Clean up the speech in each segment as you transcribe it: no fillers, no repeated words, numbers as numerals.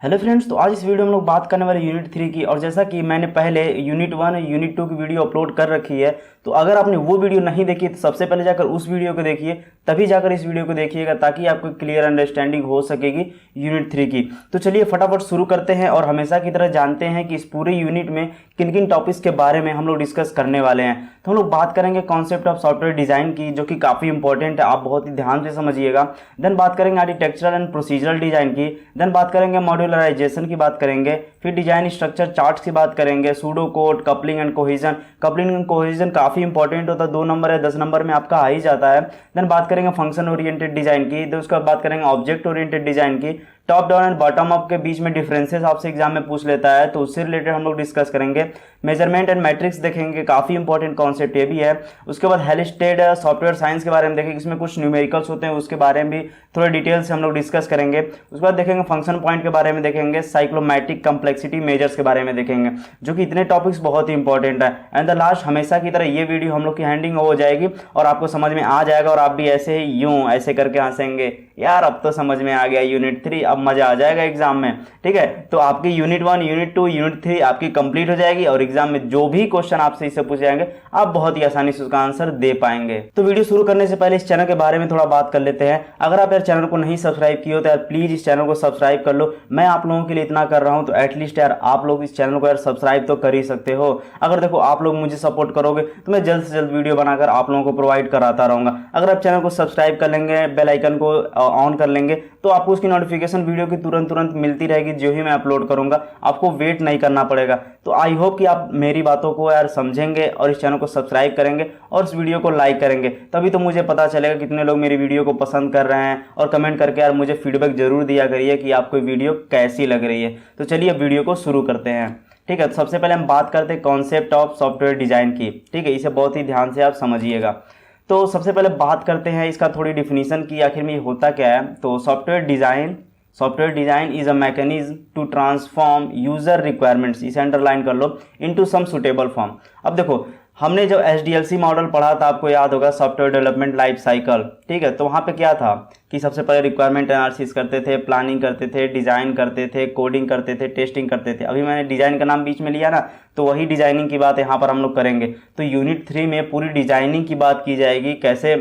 Hello friends, तो आज इस वीडियो में हम लोग बात करने वाले यूनिट 3 की। और जैसा कि मैंने पहले यूनिट 1 यूनिट 2 की वीडियो अपलोड कर रखी है, तो अगर आपने वो वीडियो नहीं देखी तो सबसे पहले जाकर उस वीडियो को देखिए, तभी जाकर इस वीडियो को देखिएगा ताकि आपको क्लियर अंडरस्टैंडिंग हो सकेगी यूनिट 3 की। तो चलिए फटाफट शुरू करते हैं और हमेशा की तरह जानते हैं कि इस पूरे यूनिट में किन किन टॉपिक्स के बारे में हम लोग डिस्कस करने वाले हैं। तो हम लोग बात करेंगे कॉन्सेप्ट ऑफ सॉफ्टवेयर डिज़ाइन की, जो कि काफ़ी इंपॉर्टेंट है, आप बहुत ही ध्यान से समझिएगा। देन बात करेंगे आर्किटेक्चरल एंड प्रोसीजरल डिज़ाइन की। देन बात करेंगे मॉड्यूलराइजेशन की बात करेंगे। फिर डिजाइन स्ट्रक्चर चार्ट्स की बात करेंगे, pseudo code, coupling and cohesion. Coupling and cohesion काफ़ी इंपॉर्टेंट होता है, 2 नंबर या 10 नंबर में आपका आ ही जाता है। देन बात करेंगे फंक्शन ओरिएंटेड डिज़ाइन की। देन उसके बाद बात करेंगे ऑब्जेक्ट ओरिएंटेड डिज़ाइन की। Top down and bottom up के बीच में डिफरेंसेस आपसे एग्जाम में पूछ लेता है, तो उससे रिलेटेड हम लोग डिस्कस करेंगे। मेजरमेंट एंड मैट्रिक्स देखेंगे, काफ़ी इंपॉर्टेंट कॉन्सेप्ट ये भी है। उसके बाद हेलिस्टेड सॉफ्टवेयर साइंस के बारे में देखेंगे, इसमें कुछ न्यूमेरिकल्स होते हैं, उसके बारे में भी थोड़ा डिटेल से हम लोग डिस्कस करेंगे। उसके बाद देखेंगे फंक्शन पॉइंट के बारे में देखेंगे, साइक्लोमैटिक कम्प्लेक्सिटी मेजर्स के बारे में देखेंगे, जो कि इतने टॉपिक्स बहुत ही इंपॉर्टेंट है। एंड द लास्ट, हमेशा की तरह ये वीडियो हम लोग की हैंडिंग हो जाएगी और आपको समझ में आ जाएगा और आप भी ऐसे ही यूं ऐसे करके हंसेंगे, यार अब तो समझ में आ गया यूनिट 3, अब मजा आ जाएगा एग्जाम में। ठीक है, तो आपकी यूनिट 1 यूनिट 2 यूनिट 3 आपकी कंप्लीट हो जाएगी और एग्जाम में जो भी क्वेश्चन आपसे इससे पूछे जाएंगे आप बहुत ही आसानी से उसका आंसर दे पाएंगे। तो वीडियो शुरू करने से पहले इस चैनल के बारे में थोड़ा बात कर लेते हैं। अगर आप यार चैनल को नहीं सब्सक्राइब किए हो तो यार प्लीज इस चैनल को सब्सक्राइब कर लो। मैं आप लोगों के लिए इतना कर रहा हूं तो एटलीस्ट यार आप लोग इस चैनल को यार सब्सक्राइब तो कर ही सकते हो। अगर देखो आप लोग मुझे सपोर्ट करोगे तो मैं जल्द से जल्द वीडियो बनाकर आप लोगों को प्रोवाइड कराता रहूंगा। अगर आप चैनल को सब्सक्राइब कर लेंगे, बेल आइकन को ऑन कर लेंगे, तो आपको उसकी नोटिफिकेशन वीडियो की तुरंत मिलती रहेगी जो ही मैं अपलोड करूंगा, आपको वेट नहीं करना पड़ेगा। तो आई होप कि आप मेरी बातों को यार समझेंगे और इस चैनल को सब्सक्राइब करेंगे और इस वीडियो को लाइक करेंगे, तभी तो मुझे पता चलेगा कितने लोग मेरी वीडियो को पसंद कर रहे हैं। और कमेंट करके यार मुझे फीडबैक जरूर दिया करिए कि आपको वीडियो कैसी लग रही है। तो चलिए अब वीडियो को शुरू करते हैं। ठीक है, तो सबसे पहले हम बात करते हैं कॉन्सेप्ट ऑफ सॉफ्टवेयर डिजाइन की। ठीक है, इसे बहुत ही ध्यान से आप समझिएगा। तो सबसे पहले बात करते हैं इसका थोड़ी डिफिनीशन की, आखिर में ये होता क्या है। तो software design is a mechanism to transform user requirements, इसे अंडरलाइन कर लो, इनटू सम सुटेबल फॉर्म। अब देखो, हमने जब SDLC मॉडल पढ़ा था, आपको याद होगा, सॉफ्टवेयर डेवलपमेंट लाइफ साइकिल। ठीक है, तो वहाँ पे क्या था कि सबसे पहले रिक्वायरमेंट एनालिसिस करते थे, प्लानिंग करते थे, डिज़ाइन करते थे, कोडिंग करते थे, टेस्टिंग करते थे। अभी मैंने डिज़ाइन का नाम बीच में लिया ना, तो वही डिज़ाइनिंग की बात यहाँ पर हम लोग करेंगे। तो यूनिट 3 में पूरी डिज़ाइनिंग की बात की जाएगी, कैसे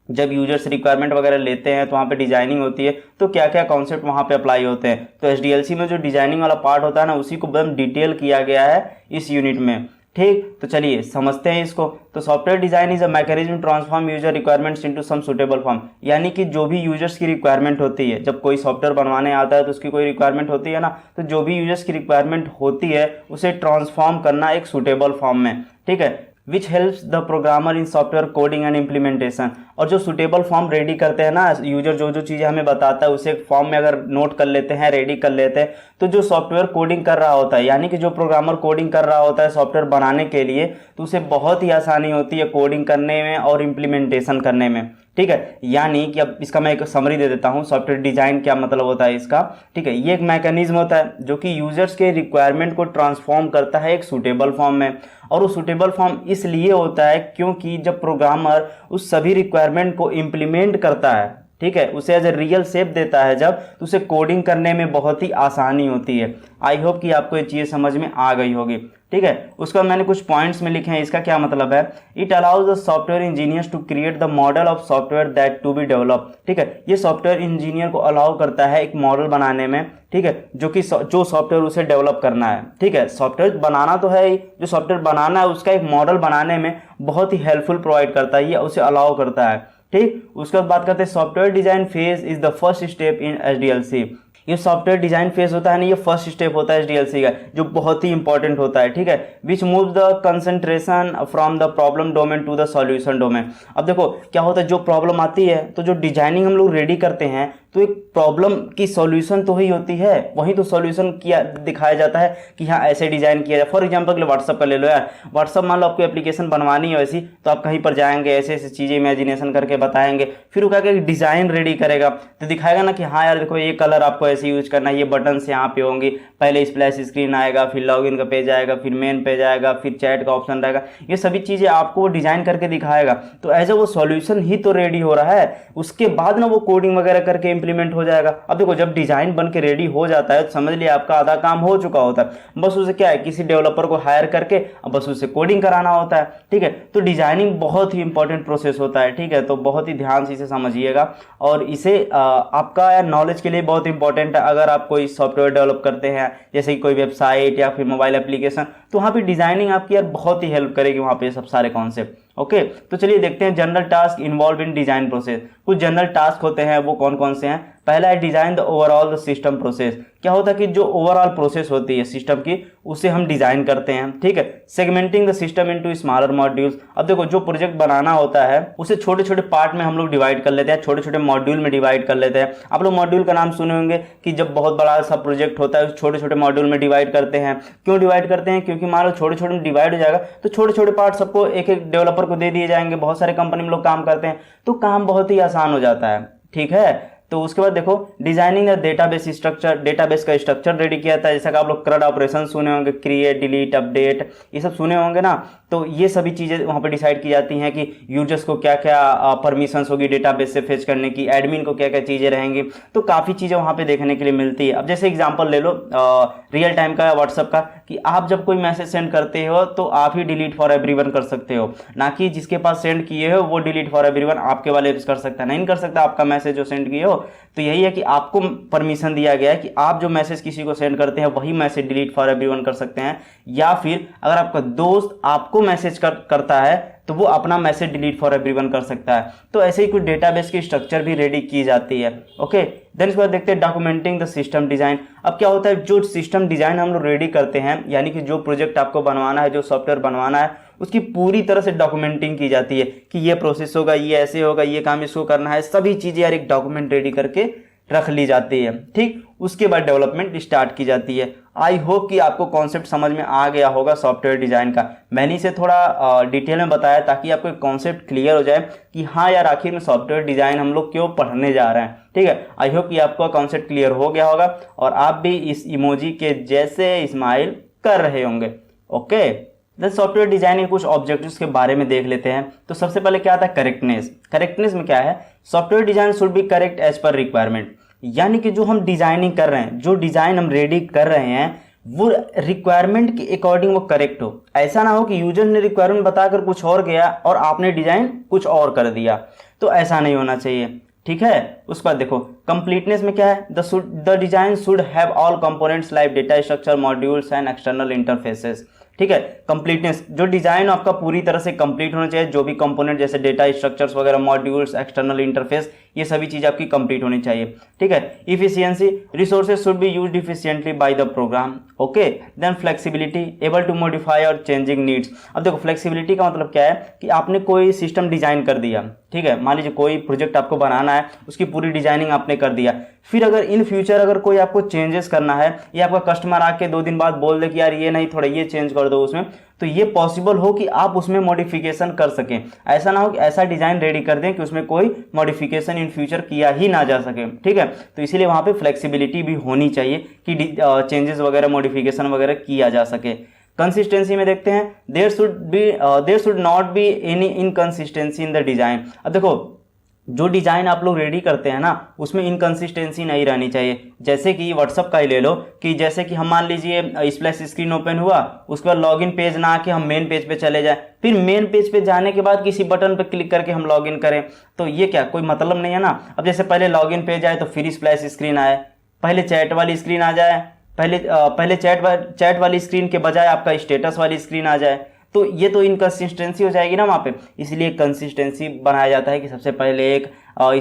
जब यूजर्स रिक्वायरमेंट वगैरह लेते हैं तो वहाँ पे डिजाइनिंग होती है, तो क्या क्या कॉन्सेप्ट वहाँ पे अप्लाई होते हैं। तो SDLC में जो डिजाइनिंग वाला पार्ट होता है ना, उसी को एकदम डिटेल किया गया है इस यूनिट में। ठीक, तो चलिए समझते हैं इसको। तो software design is a mechanism transform user requirements into some suitable form, यानी कि जो भी यूजर्स की रिक्वायरमेंट होती है, जब कोई सॉफ्टवेयर बनवाने आता है तो उसकी कोई रिक्वायरमेंट होती है ना, तो जो भी यूजर्स की रिक्वायरमेंट होती है उसे ट्रांसफॉर्म करना एक सुटेबल फॉर्म में। ठीक है, which helps the programmer in software coding and implementation. और जो सुटेबल फॉर्म रेडी करते हैं ना यूजर, जो जो चीज़ें हमें बताता है उसे एक फॉर्म में अगर नोट कर लेते हैं, रेडी कर लेते हैं, तो जो सॉफ्टवेयर कोडिंग कर रहा होता है, यानी कि जो प्रोग्रामर कोडिंग कर रहा होता है सॉफ्टवेयर बनाने के लिए, तो उसे बहुत ही आसानी होती है कोडिंग करने में और इम्प्लीमेंटेशन करने में। ठीक है, यानी कि अब इसका मैं एक समरी दे देता हूँ, सॉफ्टवेयर डिजाइन क्या मतलब होता है इसका। ठीक है, ये एक मैकेनिज्म होता है जो कि यूजर्स के रिक्वायरमेंट को ट्रांसफॉर्म करता है एक सूटेबल फॉर्म में। और वो सूटेबल फॉर्म इसलिए होता है क्योंकि जब प्रोग्रामर उस सभी रिक्वायरमेंट को इम्प्लीमेंट करता है, ठीक है, उसे एज ए रियल शेप देता है जब, तो उसे कोडिंग करने में बहुत ही आसानी होती है। आई होप कि आपको ये चीज़ समझ में आ गई होगी। ठीक है, उसका मैंने कुछ पॉइंट्स में लिखे हैं, इसका क्या मतलब है। It allows the software engineers to create the model of software that to be develop. ठीक है, ये सॉफ्टवेयर इंजीनियर को अलाउ करता है एक मॉडल बनाने में। ठीक है, जो सॉफ्टवेयर उसे डेवलप करना है। ठीक है, सॉफ्टवेयर बनाना तो है ही, जो सॉफ्टवेयर बनाना है उसका एक मॉडल बनाने में बहुत ही हेल्पफुल प्रोवाइड करता है, ये उसे अलाउ करता है। ठीक, उसके बाद बात करते हैं software design phase is the first step in SDLC। ये सॉफ्टवेयर डिजाइन फेज होता है ना, ये फर्स्ट स्टेप होता है SDLC का, जो बहुत ही इंपॉर्टेंट होता है। ठीक है, which move the concentration from the problem domain to the solution domain. अब देखो क्या होता है, जो प्रॉब्लम आती है तो जो डिजाइनिंग हम लोग रेडी करते हैं, तो एक प्रॉब्लम की सॉल्यूशन तो ही होती है, वहीं तो सॉल्यूशन किया दिखाया जाता है कि हाँ ऐसे डिजाइन किया जाए। फॉर एग्जांपल व्हाट्सअप का ले लो यार, व्हाट्सअप मान लो आपको एप्लीकेशन बनवानी है वैसी, तो आप कहीं पर जाएंगे, ऐसे ऐसे चीज़ें इमेजिनेशन करके बताएंगे, फिर वो क्या डिज़ाइन रेडी करेगा, तो दिखाएगा ना कि हाँ यार देखो ये कलर आपको ऐसे यूज करना है, ये बटन्स यहाँ पे होंगे, पहले स्प्लैश स्क्रीन आएगा, फिर लॉगिन का पेज आएगा, फिर मेन पेज आएगा, फिर चैट का ऑप्शन रहेगा, ये सभी चीज़ें आपको वो डिज़ाइन करके दिखाएगा। तो एज ए वो सॉल्यूशन ही तो रेडी हो रहा है, उसके बाद ना वो कोडिंग वगैरह करके इंप्लीमेंट हो जाएगा। अब देखो जब डिजाइन बन के रेडी हो जाता है तो समझ लिया आपका आधा काम हो चुका होता है, बस उसे क्या है किसी डेवलपर को हायर करके अब बस उसे कोडिंग कराना होता है। ठीक है, तो डिजाइनिंग बहुत ही इंपॉर्टेंट प्रोसेस होता है। ठीक है, तो बहुत ही ध्यान से इसे समझिएगा और इसे आपका नॉलेज के लिए बहुत इंपॉर्टेंट है। अगर आप कोई सॉफ्टवेयर डेवलप करते हैं जैसे कि कोई वेबसाइट या फिर मोबाइल एप्लीकेशन, तो वहाँ पे डिजाइनिंग आपकी यार बहुत ही हेल्प करेगी वहाँ पे सब सारे कॉन्सेप्ट। ओके, तो चलिए देखते हैं general task involve in design process. कुछ जनरल टास्क होते हैं, वो कौन कौन से हैं। पहला है design the overall the system process. क्या होता है कि जो ओवरऑल प्रोसेस होती है सिस्टम की उसे हम डिजाइन करते हैं। ठीक है, segmenting the system into smaller modules. अब देखो जो प्रोजेक्ट बनाना होता है उसे छोटे छोटे पार्ट में हम लोग डिवाइड कर लेते हैं, छोटे छोटे मॉड्यूल में डिवाइड कर लेते हैं। आप लोग मॉड्यूल का नाम सुने होंगे कि जब बहुत बड़ा सा प्रोजेक्ट होता है छोटे छोटे मॉड्यूल में डिवाइड करते हैं। क्यों डिवाइड करते हैं? क्योंकि मान लो छोटे छोटे में डिवाइड हो जाएगा तो छोटे छोटे पार्ट सबको एक एक डेवलपर को दे दिए जाएंगे। बहुत सारे कंपनी में लोग काम करते हैं तो काम बहुत ही आसान हो जाता है। ठीक है, तो उसके बाद देखो designing the database structure. Database का स्ट्रक्चर रेडी किया था, जैसा कि आप लोग CRUD ऑपरेशन सुने होंगे, क्रिएट, डिलीट, अपडेट, ये सब सुने होंगे ना। तो ये सभी चीज़ें वहाँ पे डिसाइड की जाती हैं कि यूजर्स को क्या क्या परमिशंस होगी डेटाबेस से फेच करने की, एडमिन को क्या क्या चीज़ें रहेंगी। तो काफ़ी चीज़ें वहाँ पे देखने के लिए मिलती है। अब जैसे एग्जांपल ले लो रियल टाइम का व्हाट्सअप का, कि आप जब कोई मैसेज सेंड करते हो तो आप ही डिलीट फॉर एवरीवन कर सकते हो, ना कि जिसके पास सेंड किए हो वो डिलीट फॉर एवरीवन आपके वाले कर सकता है, नहीं कर सकता आपका मैसेज जो सेंड किए हो। तो यही है कि आपको परमिशन दिया गया है कि आप जो मैसेज किसी को सेंड करते हैं वही मैसेज डिलीट फॉर एवरीवन कर सकते हैं, या फिर अगर आपका दोस्त आपको मैसेज करता है तो वो अपना मैसेज डिलीट फॉर एवरीवन कर सकता है। तो ऐसे ही कुछ डेटाबेस की स्ट्रक्चर भी रेडी की जाती है। ओके, देन इसके बाद देखते हैं डॉक्यूमेंटिंग द सिस्टम डिजाइन। अब क्या होता है, जो सिस्टम डिजाइन हम लोग रेडी करते हैं, यानी कि जो प्रोजेक्ट आपको बनवाना है, जो सॉफ्टवेयर बनवाना है, उसकी पूरी तरह से डॉक्यूमेंटिंग की जाती है कि ये प्रोसेस होगा, ये ऐसे होगा, ये काम इसको करना है, सभी चीजें यार एक डॉक्यूमेंट रेडी करके रख ली जाती है। ठीक, उसके बाद डेवलपमेंट स्टार्ट की जाती है। आई होप कि आपको कॉन्सेप्ट समझ में आ गया होगा सॉफ्टवेयर डिजाइन का। मैंने इसे थोड़ा डिटेल में बताया ताकि आपको एक कॉन्सेप्ट क्लियर हो जाए कि हाँ यार आखिर में सॉफ्टवेयर डिजाइन हम लोग क्यों पढ़ने जा रहे हैं। ठीक है, आई होप कि आपको कॉन्सेप्ट क्लियर हो गया होगा और आप भी इस इमोजी के जैसे स्माइल कर रहे होंगे। ओके, देन सॉफ्टवेयर डिजाइन के कुछ ऑब्जेक्टिव्स के बारे में देख लेते हैं। तो सबसे पहले क्या आता है, करेक्टनेस। करेक्टनेस में क्या है, software design should be correct as per requirement. यानी कि जो हम डिजाइनिंग कर रहे हैं, जो डिजाइन हम रेडी कर रहे हैं, वो रिक्वायरमेंट के अकॉर्डिंग वो करेक्ट हो। ऐसा ना हो कि यूजर ने रिक्वायरमेंट बताकर कुछ और गया और आपने डिजाइन कुछ और कर दिया, तो ऐसा नहीं होना चाहिए। ठीक है, उसके बाद देखो कंप्लीटनेस में क्या है, the design should have all components like data structure, modules and external interfaces. ठीक है, कंप्लीटनेस, जो डिजाइन आपका पूरी तरह से कंप्लीट होना चाहिए, जो भी कंपोनेंट जैसे डेटा स्ट्रक्चर्स वगैरह, मॉड्यूल्स, एक्सटर्नल इंटरफेस, ये सभी चीज़ आपकी कंप्लीट होनी चाहिए। ठीक है, efficiency, resources should be used efficiently by the program. Okay, then flexibility, able to modify और चेंजिंग नीड्स। अब देखो फ्लेक्सिबिलिटी का मतलब क्या है कि आपने कोई सिस्टम डिजाइन कर दिया। ठीक है, मान लीजिए कोई प्रोजेक्ट आपको बनाना है, उसकी पूरी डिजाइनिंग आपने कर दिया, फिर अगर इन फ्यूचर अगर कोई आपको चेंजेस करना है या आपका कस्टमर आके 2 दिन बाद बोल दे कि यार ये नहीं, थोड़ा ये चेंज कर दो उसमें, तो ये पॉसिबल हो कि आप उसमें मॉडिफिकेशन कर सकें। ऐसा ना हो कि ऐसा डिजाइन रेडी कर दें कि उसमें कोई मॉडिफिकेशन इन फ्यूचर किया ही ना जा सके। ठीक है, तो इसीलिए वहां पे फ्लेक्सिबिलिटी भी होनी चाहिए कि चेंजेस वगैरह, मॉडिफिकेशन वगैरह किया जा सके। कंसिस्टेंसी में देखते हैं, there should not be any inconsistency in the design. अब देखो जो डिजाइन आप लोग रेडी करते हैं ना, उसमें इनकंसिस्टेंसी नहीं रहनी चाहिए। जैसे कि व्हाट्सअप का ही ले लो कि जैसे कि हम मान लीजिए स्प्लैश स्क्रीन ओपन हुआ, उसके बाद लॉगिन पेज ना आके हम मेन पेज पे चले जाए, फिर मेन पेज पे जाने के बाद किसी बटन पे क्लिक करके हम लॉगिन करें, तो ये क्या कोई मतलब नहीं है ना। अब जैसे पहले लॉगिन पेज आए तो फिर स्प्लैश स्क्रीन आए, पहले चैट वाली स्क्रीन आ जाए, पहले चैट वाली स्क्रीन के बजाय आपका स्टेटस वाली स्क्रीन आ जाए, तो ये तो इनकंसिस्टेंसी हो जाएगी ना वहाँ पे। इसलिए कंसिस्टेंसी बनाया जाता है कि सबसे पहले एक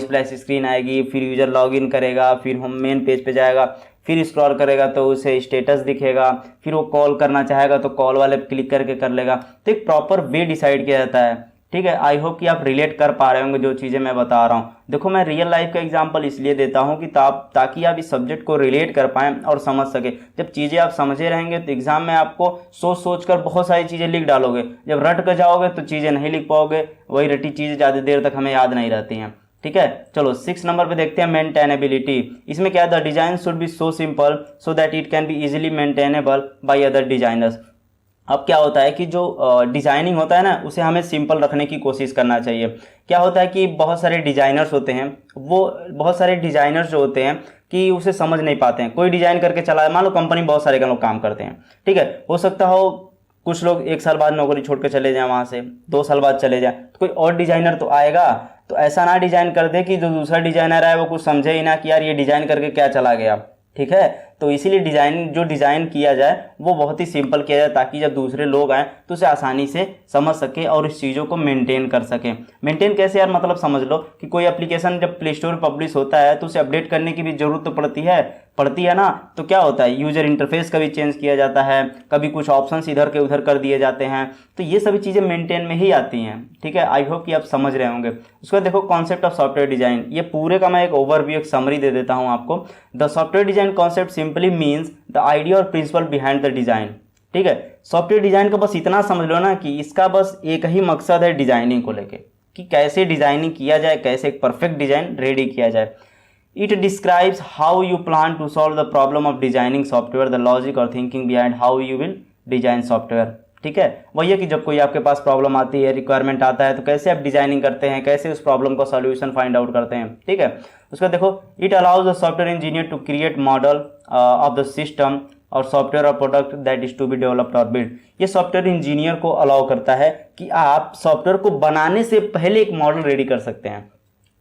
स्प्लैश स्क्रीन आएगी, फिर यूजर लॉगिन करेगा, फिर हम मेन पेज पे जाएगा, फिर स्क्रॉल करेगा तो उसे स्टेटस दिखेगा, फिर वो कॉल करना चाहेगा तो कॉल वाले पे क्लिक करके कर लेगा। तो एक प्रॉपर वे डिसाइड किया जाता है। ठीक है, आई होप कि आप रिलेट कर पा रहे होंगे जो चीज़ें मैं बता रहा हूँ। देखो मैं रियल लाइफ का एग्जांपल इसलिए देता हूँ कि ताकि आप इस सब्जेक्ट को रिलेट कर पाएँ और समझ सके। जब चीज़ें आप समझे रहेंगे तो एग्जाम में आपको सोच कर बहुत सारी चीज़ें लिख डालोगे, जब रट कर जाओगे तो चीज़ें नहीं लिख पाओगे, वही रटी चीज़ें ज़्यादा देर तक हमें याद नहीं रहती हैं। ठीक है, चलो 6 नंबर पे देखते हैं मेंटेनेबिलिटी। इसमें क्या है, the design should B so simple so that it can be easily maintainable by other designers. अब क्या होता है कि जो डिजाइनिंग होता है ना, उसे हमें सिंपल रखने की कोशिश करना चाहिए। क्या होता है कि बहुत सारे डिजाइनर्स होते हैं, वो बहुत सारे डिजाइनर्स जो होते हैं कि उसे समझ नहीं पाते हैं। कोई डिजाइन करके चला है, मान लो कंपनी बहुत सारे का लोग काम करते हैं, ठीक है, हो सकता हो कुछ लोग 1 साल बाद नौकरी छोड़ के चले जाएं, वहाँ से 2 साल बाद चले जाएं, तो कोई और डिजाइनर तो आएगा। तो ऐसा ना डिजाइन कर दे कि जो दूसरा डिजाइनर है वो कुछ समझे ही ना कि यार ये डिजाइन करके क्या चला गया, ठीक है। तो इसीलिए डिज़ाइन किया जाए वो बहुत ही सिंपल किया जाए, ताकि जब दूसरे लोग आएँ तो उसे आसानी से समझ सके और इस चीज़ों को मेंटेन कर सके। मेंटेन कैसे यार, मतलब समझ लो कि कोई एप्लीकेशन जब प्ले स्टोर पब्लिश होता है तो उसे अपडेट करने की भी ज़रूरत तो पड़ती है ना। तो क्या होता है, यूज़र इंटरफेस कभी चेंज किया जाता है, कभी कुछ ऑप्शंस इधर के उधर कर दिए जाते हैं, तो ये सभी चीज़ें मेंटेन में ही आती हैं, ठीक है। आई होप कि आप समझ रहे होंगे। उसके बाद देखो कॉन्सेप्ट ऑफ सॉफ्टवेयर डिज़ाइन, ये पूरे का मैं एक ओवरव्यू, एक समरी दे देता हूँ आपको। The software design concept simply means the idea और प्रिंसिपल बिहाइंड द डिज़ाइन, ठीक है। सॉफ्टवेयर डिज़ाइन का बस इतना समझ लो ना कि इसका बस एक ही मकसद है डिज़ाइनिंग को लेके, कि कैसे डिज़ाइनिंग किया जाए, कैसे एक परफेक्ट डिज़ाइन रेडी किया जाए। It describes how you plan to solve the problem of designing software, the logic और thinking behind how you will design software, ठीक है। वही है कि जब कोई आपके पास प्रॉब्लम आती है, रिक्वायरमेंट आता है, तो कैसे आप डिजाइनिंग करते हैं, कैसे उस प्रॉब्लम का सॉल्यूशन फाइंड आउट करते हैं, ठीक है। उसका देखो it allows the software engineer to create model of the system और सॉफ्टवेयर और product that is to be developed और बिल्ड। ये सॉफ्टवेयर इंजीनियर को अलाउ करता है कि आप सॉफ्टवेयर को बनाने से पहले एक मॉडल रेडी कर सकते हैं।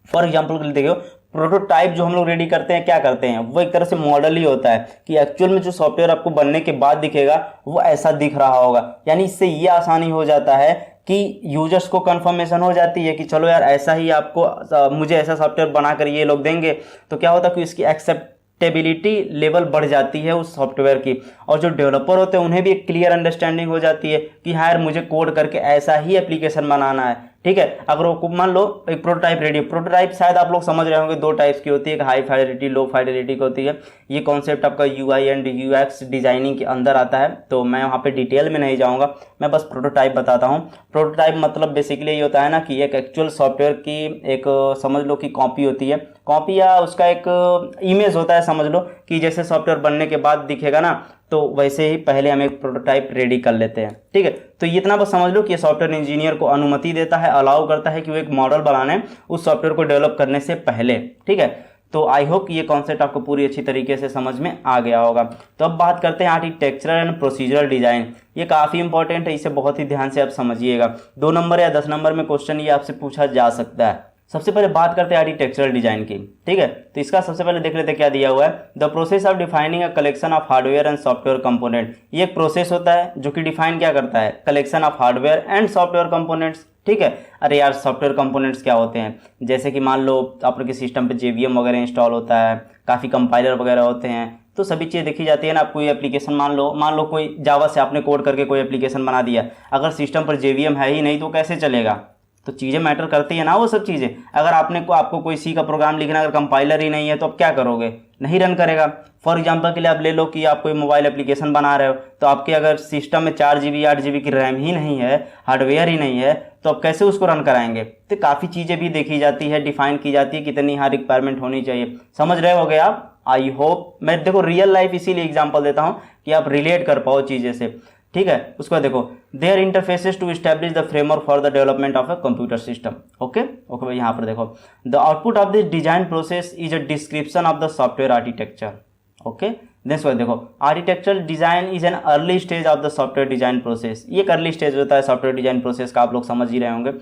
फॉर एग्जाम्पल के लिए देखो, प्रोटोटाइप जो हम लोग रेडी करते हैं, क्या करते हैं, वो एक तरह से मॉडल ही होता है कि एक्चुअल में जो सॉफ्टवेयर आपको बनने के बाद दिखेगा वो ऐसा दिख रहा होगा। यानी इससे ये आसानी हो जाता है कि यूजर्स को कंफर्मेशन हो जाती है कि चलो यार ऐसा ही आपको मुझे ऐसा सॉफ्टवेयर बनाकर ये लोग देंगे, तो क्या होता है कि इसकी एक्सेप्टेबिलिटी लेवल बढ़ जाती है उस सॉफ्टवेयर की। और जो डेवलपर होते हैं उन्हें भी एक क्लियर अंडरस्टैंडिंग हो जाती है कि हाँ यार मुझे कोड करके ऐसा ही एप्लीकेशन बनाना है, ठीक है। अगर वो मान लो एक प्रोटोटाइप रेडी, प्रोटोटाइप शायद आप लोग समझ रहे होंगे 2 टाइप्स की होती है, एक हाई फाइडेलिटी, लो फाइडेलिटी की होती है। ये कॉन्सेप्ट आपका यूआई एंड यूएक्स डिजाइनिंग के अंदर आता है, तो मैं वहाँ पे डिटेल में नहीं जाऊँगा, मैं बस प्रोटोटाइप बताता हूँ। प्रोटोटाइप मतलब बेसिकली ये होता है ना कि एक एक्चुअल सॉफ्टवेयर की एक समझ लो कि कॉपी होती है, कॉपी या उसका एक इमेज होता है, समझ लो कि जैसे सॉफ्टवेयर बनने के बाद दिखेगा ना, तो वैसे ही पहले हम एक प्रोटोटाइप रेडी कर लेते हैं, ठीक है। तो इतना बस समझ लो कि ये सॉफ्टवेयर इंजीनियर को अनुमति देता है, अलाउ करता है कि वो एक मॉडल बनाने उस सॉफ्टवेयर को डेवलप करने से पहले, ठीक है। तो आई होप कि ये कॉन्सेप्ट आपको पूरी अच्छी तरीके से समझ में आ गया होगा। तो अब बात करते हैं आर्किटेक्चरल एंड प्रोसीजरल डिजाइन। ये काफ़ी इंपॉर्टेंट है, इसे बहुत ही ध्यान से आप समझिएगा। 2 नंबर या 10 नंबर में क्वेश्चन ये आपसे पूछा जा सकता है। सबसे पहले बात करते हैं आर्किटेक्चरल डिजाइन की, ठीक है। तो इसका सबसे पहले देख लेते हैं क्या दिया हुआ है। The process of defining a collection of hardware and software component. ये एक प्रोसेस होता है जो कि डिफाइन क्या करता है, collection of hardware and software components, ठीक है। अरे यार सॉफ्टवेयर कंपोनेंट्स क्या होते हैं, जैसे कि मान लो आपके सिस्टम पे JVM वगैरह इंस्टॉल होता है, काफ़ी कंपाइलर वगैरह होते हैं, तो सभी चीज़ें देखी जाती है ना। आप कोई एप्लीकेशन मान लो कोई जावा से आपने कोड करके कोई एप्लीकेशन बना दिया, अगर सिस्टम पर JVM है ही नहीं तो कैसे चलेगा। तो चीज़ें मैटर करती है ना, वो सब चीज़ें। अगर आपको कोई सी का प्रोग्राम लिखना, अगर कंपाइलर ही नहीं है तो आप क्या करोगे, नहीं रन करेगा। फॉर एग्जांपल के लिए आप ले लो कि आप कोई मोबाइल एप्लीकेशन बना रहे हो, तो आपके अगर सिस्टम में 4 GB 8 GB की रैम ही नहीं है, हार्डवेयर ही नहीं है, तो आप कैसे उसको रन कराएंगे। तो काफ़ी चीज़ें भी देखी जाती है, डिफाइन की जाती है कितनी यहाँ रिक्वायरमेंट होनी चाहिए। समझ रहे होगे आप, आई होप। मैं देखो रियल लाइफ इसीलिए एग्जाम्पल देता हूँ कि आप रिलेट कर पाओ चीज़ें से, ठीक है। उसको देखो, there interfaces to establish the framework for the development of a computer system. Okay भाई, यहाँ पर देखो, the output of this design process is a description of the software architecture. Okay, next देखो, architectural design is an early stage of the software design process. ये एक early stage होता है software design process का, आप लोग समझ ही रहे होंगे,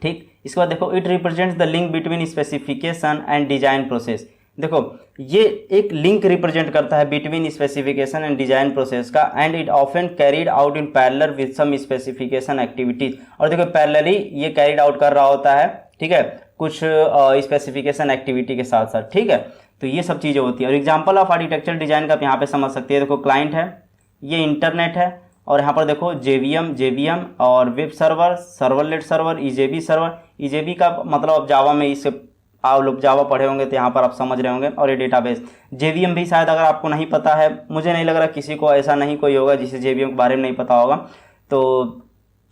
ठीक। इसके बाद देखो, it represents the link between specification and design process. देखो ये एक लिंक रिप्रेजेंट करता है between specification and design process का, and it often carried out in parallel with some specification activities. और देखो पैरेलली ये कैरिड आउट कर रहा होता है, ठीक है, कुछ स्पेसिफिकेशन एक्टिविटी के साथ साथ, ठीक है। तो ये सब चीज़ें होती है। और एग्जांपल ऑफ आर्किटेक्चरल डिजाइन का आप यहाँ पे समझ सकते हैं। देखो क्लाइंट है, ये इंटरनेट है, और यहाँ पर देखो JVM और web server, servlet server, EJB server. EJB का मतलब अब जावा में, इससे आप लोग जावा पढ़े होंगे तो यहाँ पर आप समझ रहे होंगे। और ये डेटाबेस JVM भी शायद अगर आपको नहीं पता है, मुझे नहीं लग रहा किसी को ऐसा नहीं कोई होगा जिसे JVM के बारे में नहीं पता होगा। तो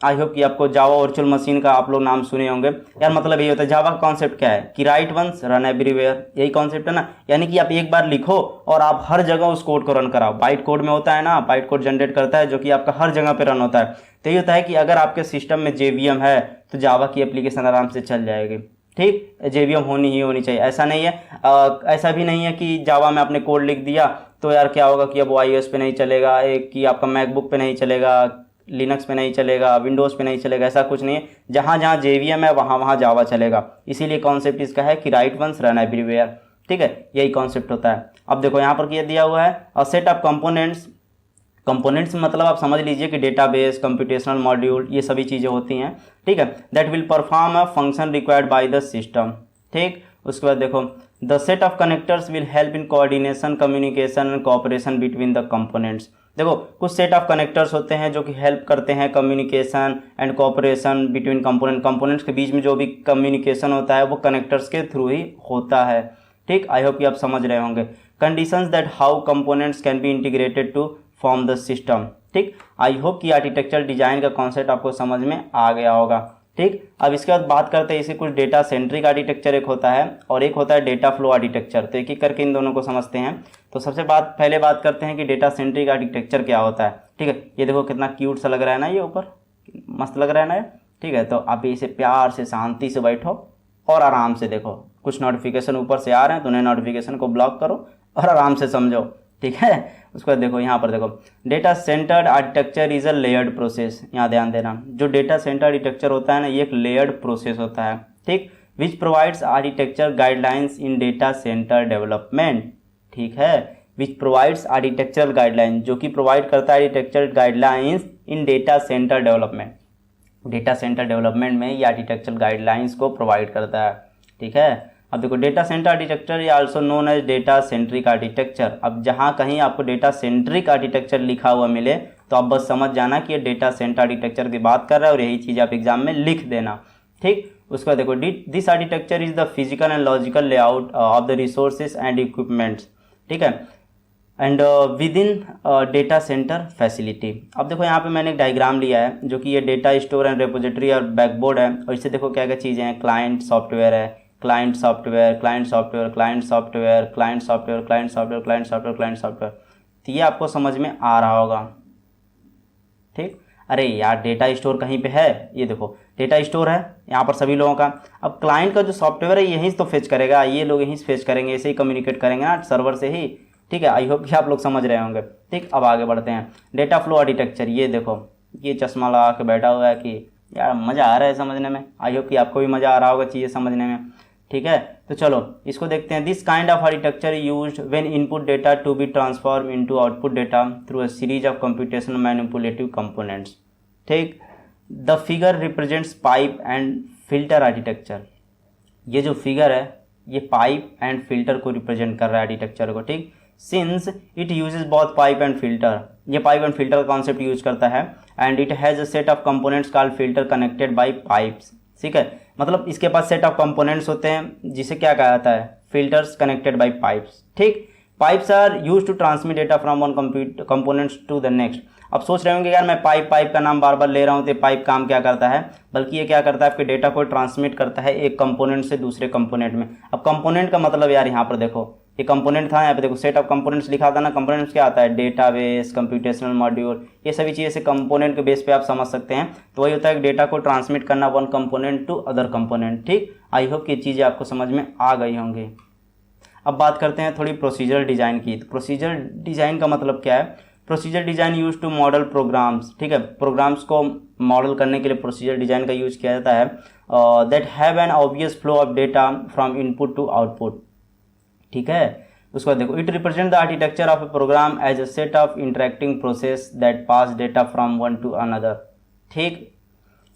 आई होप कि आपको जावा वर्चुअल मशीन का आप लोग नाम सुने होंगे यार। मतलब ये होता है जावा का कॉन्सेप्ट क्या है कि राइट वंस रन एवरीवेयर, यही कॉन्सेप्ट है ना। यानी कि आप एक बार लिखो और आप हर जगह उस कोड को रन कराओ। बाइट कोड में होता है ना, बाइट कोड जनरेट करता है जो कि आपका हर जगह पे रन होता है। तो ये होता है कि अगर आपके सिस्टम में JVM है तो जावा की एप्लीकेशन आराम से चल जाएगी। ठीक, JVM होनी ही होनी चाहिए। ऐसा नहीं है ऐसा भी नहीं है कि जावा में आपने कोड लिख दिया तो यार क्या होगा कि अब वो iOS पे नहीं चलेगा, एक कि आपका मैकबुक पे नहीं चलेगा, लिनक्स पे नहीं चलेगा, विंडोज़ पे नहीं चलेगा। ऐसा कुछ नहीं है, जहाँ जहाँ JVM है वहाँ वहाँ जावा चलेगा। इसीलिए कॉन्सेप्ट इसका है कि राइट वंस रन एवरीवेयर। ठीक है, यही कॉन्सेप्ट होता है। अब देखो यहाँ पर क्या दिया हुआ है, अ सेट ऑफ कंपोनेंट्स। कंपोनेंट्स मतलब आप समझ लीजिए कि डेटाबेस, कंप्यूटेशनल मॉड्यूल, ये सभी चीज़ें होती हैं। ठीक है, that will perform a function required by the system. ठीक, उसके बाद देखो the set of connectors will help in coordination, communication and cooperation between the components. देखो कुछ सेट ऑफ कनेक्टर्स होते हैं जो कि हेल्प करते हैं communication and cooperation between components के बीच में जो भी कम्युनिकेशन होता है वो कनेक्टर्स के थ्रू ही होता है। ठीक, आई होप कि आप समझ रहे होंगे। Conditions that how components can be integrated to form the system. ठीक, आई होप कि आर्किटेक्चर डिजाइन का कॉन्सेप्ट आपको समझ में आ गया होगा। ठीक, अब इसके बाद बात करते हैं इसे कुछ डेटा सेंट्रिक आर्किटेक्चर एक होता है और एक होता है डेटा फ्लो आर्किटेक्चर। तो एक एक करके इन दोनों को समझते हैं। तो सबसे पहले बात करते हैं कि डेटा सेंट्रिक आर्किटेक्चर क्या होता है। ठीक है, ये देखो कितना क्यूट सा लग रहा है ना, ये ऊपर मस्त लग रहा है ना। ठीक है, तो आप इसे प्यार से शांति से बैठो और आराम से देखो। कुछ नोटिफिकेशन ऊपर से आ रहे हैं तो उन्हें नोटिफिकेशन को ब्लॉक करो और आराम से समझो। ठीक है, उसके बाद देखो यहाँ पर देखो data centred architecture is a layered process. यहाँ ध्यान देना, जो डेटा सेंटर आर्किटेक्चर होता है ना, ये एक लेयर्ड प्रोसेस होता है। ठीक, which provides architecture guidelines in data centre development. ठीक है, विच प्रोवाइड्स आर्किटेक्चरल गाइडलाइन, जो कि प्रोवाइड करता है आर्किटेक्चर गाइडलाइंस इन data centre development. Data centre development में ये आर्किटेक्चरल गाइडलाइंस को प्रोवाइड करता है। ठीक है, अब देखो डेटा सेंटर आर्किटेक्चर या also known as data centric architecture. अब जहाँ कहीं आपको डेटा सेंट्रिक आर्किटेक्चर लिखा हुआ मिले तो आप बस समझ जाना कि ये डेटा सेंटर आर्किटेक्चर की बात कर रहा है और यही चीज़ आप एग्जाम में लिख देना। ठीक, उसके बाद देखो this architecture is the physical and logical layout of the resources and equipments. ठीक है, and with in data centre facility. अब देखो यहाँ पे मैंने एक डायग्राम लिया है जो कि ये डेटा स्टोर एंड रेपोजिटरी और बैकबोर्ड है। और इससे देखो क्या क्या चीज़ें हैं, क्लाइंट सॉफ्टवेयर है, client software, client software, client software, client software, client software, client software, client software. तो ये आपको समझ में आ रहा होगा। ठीक, अरे यार डेटा स्टोर कहीं पे है, ये देखो डेटा स्टोर है यहाँ पर सभी लोगों का। अब क्लाइंट का जो सॉफ्टवेयर है यहीं से तो फेच करेगा, ये लोग यहीं से फेच करेंगे, ऐसे ही कम्युनिकेट करेंगे ना सर्वर से ही। ठीक है, आई होप कि आप लोग समझ रहे होंगे। ठीक, अब आगे बढ़ते हैं। डेटा फ्लो आर्किटेक्चर, ये देखो ये चश्मा लगा के बैठा हुआ है कि यार मज़ा आ रहा है समझने में। आई होप कि आपको भी मज़ा आ रहा होगा चीज़ें समझने में। ठीक है, तो चलो इसको देखते हैं। This kind of architecture used when input data to be transform into output data through a series of computational manipulative components. ठीक, the figure represents pipe and filter architecture. ये जो फिगर है ये पाइप एंड फिल्टर को represent कर रहा है architecture को। ठीक, since it uses both pipe and filter, ये पाइप एंड फिल्टर का कॉन्सेप्ट यूज करता है। And it has a set of components called filter connected by pipes. ठीक है, मतलब इसके पास सेट ऑफ कंपोनेंट्स होते हैं जिसे क्या कहा जाता है, फिल्टर्स कनेक्टेड बाय पाइप्स। ठीक, pipes are use to transmit data from one components to the next. अब सोच रहे होंगे यार मैं पाइप का नाम बार बार ले रहा हूँ तो पाइप काम क्या करता है, बल्कि ये क्या करता है आपके डेटा को ट्रांसमिट करता है एक कंपोनेंट से दूसरे कंपोनेंट में। अब कंपोनेंट का मतलब यार यहाँ पर देखो ये कंपोनेंट था, यहाँ पे देखो सेट ऑफ कंपोनेंट्स लिखा था ना। कंपोनेंट्स क्या आता है, डेटाबेस, कंप्यूटेशनल मॉड्यूल, ये सभी चीज़ें से कंपोनेंट के बेस पे आप समझ सकते हैं। तो वही होता है कि डेटा को ट्रांसमिट करना one component to other component. ठीक, आई होप कि ये चीज़ें आपको समझ में आ गई होंगी। अब बात करते हैं थोड़ी प्रोसीजर डिज़ाइन की। तो प्रोसीजर डिज़ाइन का मतलब क्या है, procedure design use to model programs. ठीक है, प्रोग्राम्स को मॉडल करने के लिए प्रोसीजर डिज़ाइन का यूज किया जाता है। That have an obvious flow of data from input to output. ठीक है, उसके बाद देखो it represent the architecture of a program as a set of interacting process that pass data from one to another. ठीक,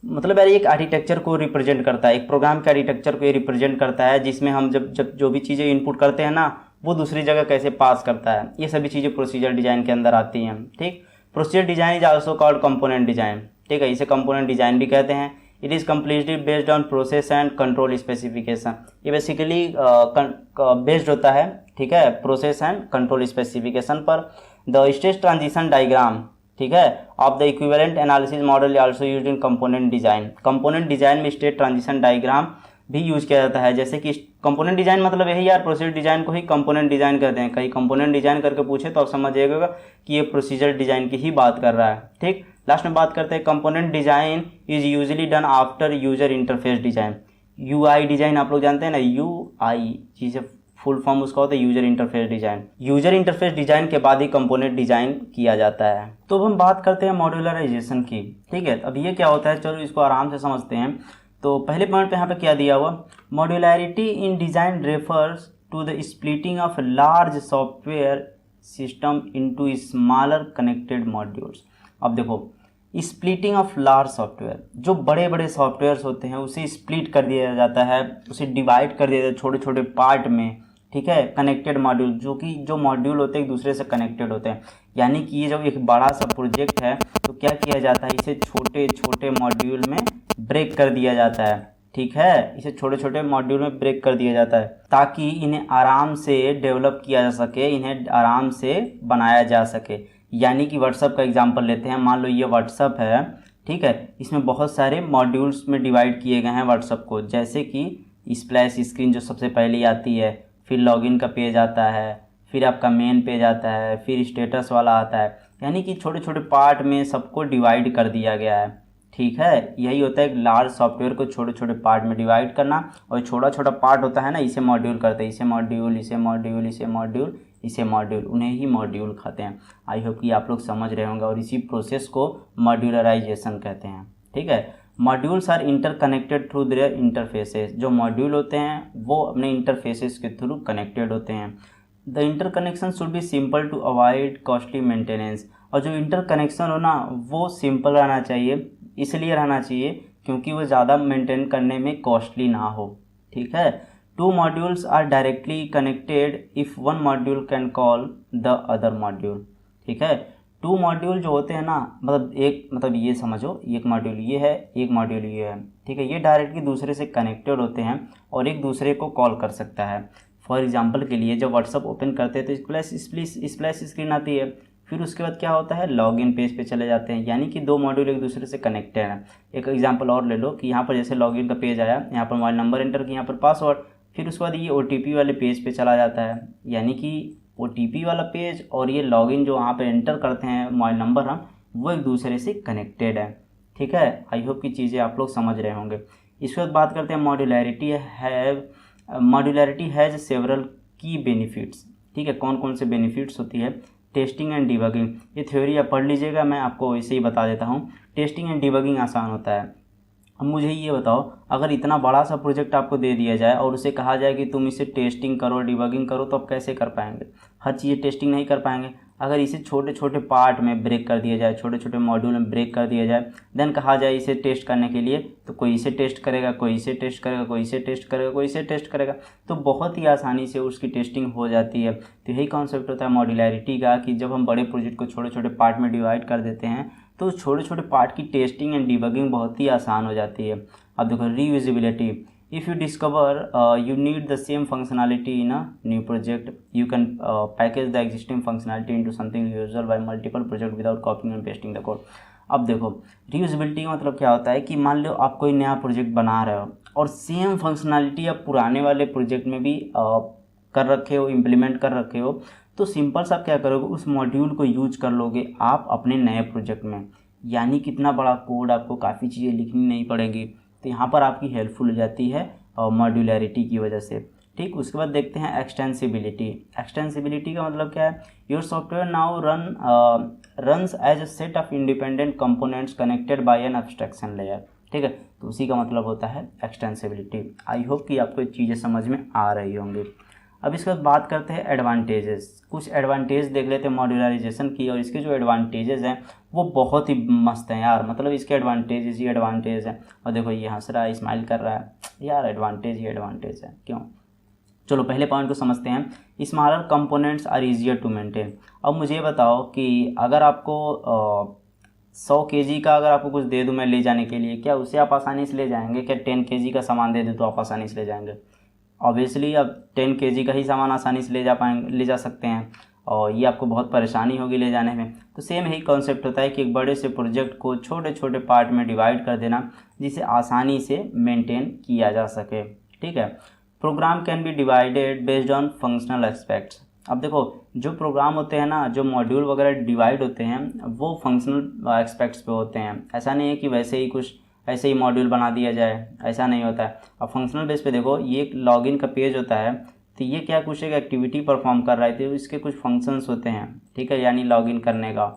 मतलब यार एक architecture को रिप्रेजेंट करता है, एक प्रोग्राम के आर्किटेक्चर को ये रिप्रेजेंट करता है जिसमें हम जब जो भी चीज़ें इनपुट करते हैं ना वो दूसरी जगह कैसे पास करता है। ये सभी चीज़ें प्रोसीजर डिज़ाइन के अंदर आती हैं। ठीक, procedure design is also called component design. ठीक है, इसे कंपोनेंट डिज़ाइन भी कहते हैं। It is completely based on process and control specification. ये बेसिकली बेस्ड होता है, ठीक है, प्रोसेस एंड कंट्रोल स्पेसिफिकेशन पर। द स्टेट ट्रांजिशन डायग्राम, ठीक है, of the equivalent analysis model also used in component design. Component design में state transition diagram भी यूज किया जाता है। जैसे कि कंपोनेंट डिजाइन मतलब यही यार, प्रोसीजर डिजाइन को ही कंपोनेंट डिजाइन कहते हैं। कहीं कंपोनेंट डिजाइन करके पूछे तो आप समझिएगा कि ये प्रोसीजर डिजाइन की ही बात कर रहा है। ठीक, लास्ट में बात करते हैं component design is usually done after user interface design. UI design आप लोग जानते हैं ना, यूआई चीज़ें फुल फॉर्म उसका होता है user interface design. User interface design के बाद ही कंपोनेंट डिजाइन किया जाता है। तो अब हम बात करते हैं मॉड्यूलराइजेशन की। ठीक है, अब ये क्या होता है, चलो इसको आराम से समझते हैं। तो पहले पॉइंट पे यहाँ पे क्या दिया हुआ, modularity in design refers to the splitting of large software system into smaller connected modules. अब देखो, स्प्लिटिंग ऑफ लार्ज सॉफ्टवेयर, जो बड़े बड़े सॉफ्टवेयर्स होते हैं उसे स्प्लिट कर दिया जाता है, उसे डिवाइड कर दिया जाता है छोटे छोटे पार्ट में। ठीक है, कनेक्टेड मॉड्यूल, जो मॉड्यूल होते हैं एक दूसरे से कनेक्टेड होते हैं। यानी कि ये जब एक बड़ा सा प्रोजेक्ट है तो क्या किया जाता है, इसे छोटे छोटे मॉड्यूल में ब्रेक कर दिया जाता है। ठीक है, इसे छोटे छोटे मॉड्यूल में ब्रेक कर दिया जाता है ताकि इन्हें आराम से डेवलप किया जा सके, इन्हें आराम से बनाया जा सके। यानी कि व्हाट्सअप का एग्जांपल लेते हैं। मान लो ये व्हाट्सअप है, ठीक है, इसमें बहुत सारे मॉड्यूल्स में डिवाइड किए गए हैं व्हाट्सअप को। जैसे कि स्प्लैश स्क्रीन जो सबसे पहले आती है, फिर लॉगिन का पेज आता है, फिर आपका मेन पेज आता है, फिर स्टेटस वाला आता है। यानी कि छोटे छोटे पार्ट में सबको डिवाइड कर दिया गया है। ठीक है, यही होता है एक लार्ज सॉफ्टवेयर को छोटे छोटे पार्ट में डिवाइड करना। और छोटा छोटा पार्ट होता है ना, इसे मॉड्यूल करते हैं, इसे मॉड्यूल, इसे मॉड्यूल, इसे मॉड्यूल, इसे मॉड्यूल, उन्हें ही मॉड्यूल कहते हैं। आई होप कि आप लोग समझ रहे होंगे, और इसी प्रोसेस को मॉड्यूलराइजेशन कहते हैं। ठीक है, modules are interconnected through their interfaces. जो मॉड्यूल होते हैं वो अपने इंटरफेसेस के थ्रू कनेक्टेड होते हैं। The interconnection should be simple to avoid costly maintenance. और जो इंटरकनेक्शन हो ना वो सिंपल रहना चाहिए, इसलिए रहना चाहिए क्योंकि वो ज़्यादा मेंटेन करने में कॉस्टली ना हो। ठीक है, two modules are directly connected if one module can call the other module. ठीक है, टू मॉड्यूल जो होते हैं ना, मतलब ये समझो, एक मॉड्यूल ये है, एक मॉड्यूल ये है। ठीक है, ये डायरेक्टली दूसरे से कनेक्टेड होते हैं और एक दूसरे को कॉल कर सकता है। फॉर एग्जांपल के लिए जब व्हाट्सअप ओपन करते हैं तो स्प्लैश स्क्रीन आती है, फिर उसके बाद क्या होता है, लॉगिन पेज पे चले जाते हैं। यानी कि दो मॉड्यूल एक दूसरे से कनेक्टेड हैं। एक एग्जांपल और ले लो कि यहाँ पर जैसे लॉगिन का पेज आया, यहाँ पर मोबाइल नंबर एंटर किया, यहाँ पर पासवर्ड, फिर उसके बाद ये OTP वाले पेज पे चला जाता है। यानी कि OTP वाला पेज और ये लॉगिन जो वहाँ पर एंटर करते हैं मोबाइल नंबर हम, वो एक दूसरे से कनेक्टेड है। ठीक है, आई होप की चीज़ें आप लोग समझ रहे होंगे। इसके बाद बात करते हैं modularity has several key benefits. ठीक है, कौन कौन से बेनिफिट्स होती है। टेस्टिंग एंड डिबगिंग, ये थ्योरी आप पढ़ लीजिएगा, मैं आपको वैसे ही बता देता हूँ। टेस्टिंग एंड डिबगिंग आसान होता है। अब मुझे ये बताओ, अगर इतना बड़ा सा प्रोजेक्ट आपको दे दिया जाए और उसे कहा जाए कि तुम इसे टेस्टिंग करो, डिबगिंग करो, तो आप कैसे कर पाएंगे। हर चीज़ टेस्टिंग नहीं कर पाएंगे। अगर इसे छोटे छोटे पार्ट में ब्रेक कर दिया जाए, छोटे छोटे मॉड्यूल में ब्रेक कर दिया जाए, देन कहा जाए इसे टेस्ट करने के लिए, तो कोई इसे टेस्ट करेगा, कोई इसे टेस्ट करेगा, कोई इसे टेस्ट करेगा, कोई इसे टेस्ट करेगा, तो बहुत ही आसानी से उसकी टेस्टिंग हो जाती है। तो यही कॉन्सेप्ट होता है मॉड्यूलैरिटी का, कि जब हम बड़े प्रोजेक्ट को छोटे छोटे पार्ट में डिवाइड कर देते हैं तो छोटे छोटे पार्ट की टेस्टिंग एंड डिबगिंग बहुत ही आसान हो जाती है। अब देखो, reusability, if you discover you need the same functionality in a new project, you can package the existing functionality into something reusable by multiple project without copying and pasting the code। अब देखो, reusability का मतलब क्या होता है कि मान लो आप कोई नया प्रोजेक्ट बना रहे हो और सेम फंक्शनैलिटी आप पुराने वाले प्रोजेक्ट में भी कर रखे हो, इम्प्लीमेंट कर रखे हो, तो सिंपल सा क्या करोगे, उस मॉड्यूल को यूज कर लोगे आप अपने नए प्रोजेक्ट में। यानी कितना बड़ा कोड, आपको काफ़ी चीज़ें लिखनी नहीं पड़ेगी। तो यहाँ पर आपकी हेल्पफुल हो जाती है मॉड्यूलैरिटी की वजह से। ठीक, उसके बाद देखते हैं एक्सटेंसिबिलिटी। एक्सटेंसिबिलिटी का मतलब क्या है, your software now runs as a set of independent components connected by an abstraction layer. ठीक है, तो उसी का मतलब होता है एक्सटेंसिबिलिटी। आई होप कि आपको ये चीज़ें समझ में आ रही होंगी। अब इसके बाद बात करते हैं एडवांटेजेस। कुछ एडवांटेज देख लेते हैं मॉड्यूलराइजेशन की, और इसके जो एडवांटेजेस हैं वो बहुत ही मस्त हैं यार। मतलब इसके एडवांटेजेस ही एडवांटेज हैं। और देखो, ये हंस रहा है, स्माइल कर रहा है यार, एडवांटेज ही एडवांटेज है, क्यों। चलो पहले पॉइंट को समझते हैं। Smaller components are easier to maintain. अब मुझे बताओ कि अगर आपको 100 kg का अगर आपको कुछ दे दूँ मैं ले जाने के लिए, क्या उसे आप आसानी से ले जाएंगे। क्या 10 kg का सामान दे दूँ तो आप आसानी से ले जाएंगे। ऑब्वियसली अब 10 kg का ही सामान आसानी से ले जा सकते हैं। और ये आपको बहुत परेशानी होगी ले जाने में। तो सेम यही कॉन्सेप्ट होता है कि एक बड़े से प्रोजेक्ट को छोटे छोटे पार्ट में डिवाइड कर देना, जिसे आसानी से मेंटेन किया जा सके। ठीक है, program can be divided based on functional aspects. अब देखो, जो प्रोग्राम होते हैं ना, जो मॉड्यूल वगैरह डिवाइड होते हैं, वो फंक्शनल एस्पेक्ट्स पे होते हैं। ऐसा नहीं है कि वैसे ही कुछ ऐसे ही मॉड्यूल बना दिया जाए, ऐसा नहीं होता है। अब फंक्शनल बेस पे देखो, ये एक लॉगिन का पेज होता है, तो ये क्या कुछ एक एक्टिविटी परफॉर्म कर रहा है, तो इसके कुछ फंक्शंस होते हैं। ठीक है, यानी लॉगिन करने का।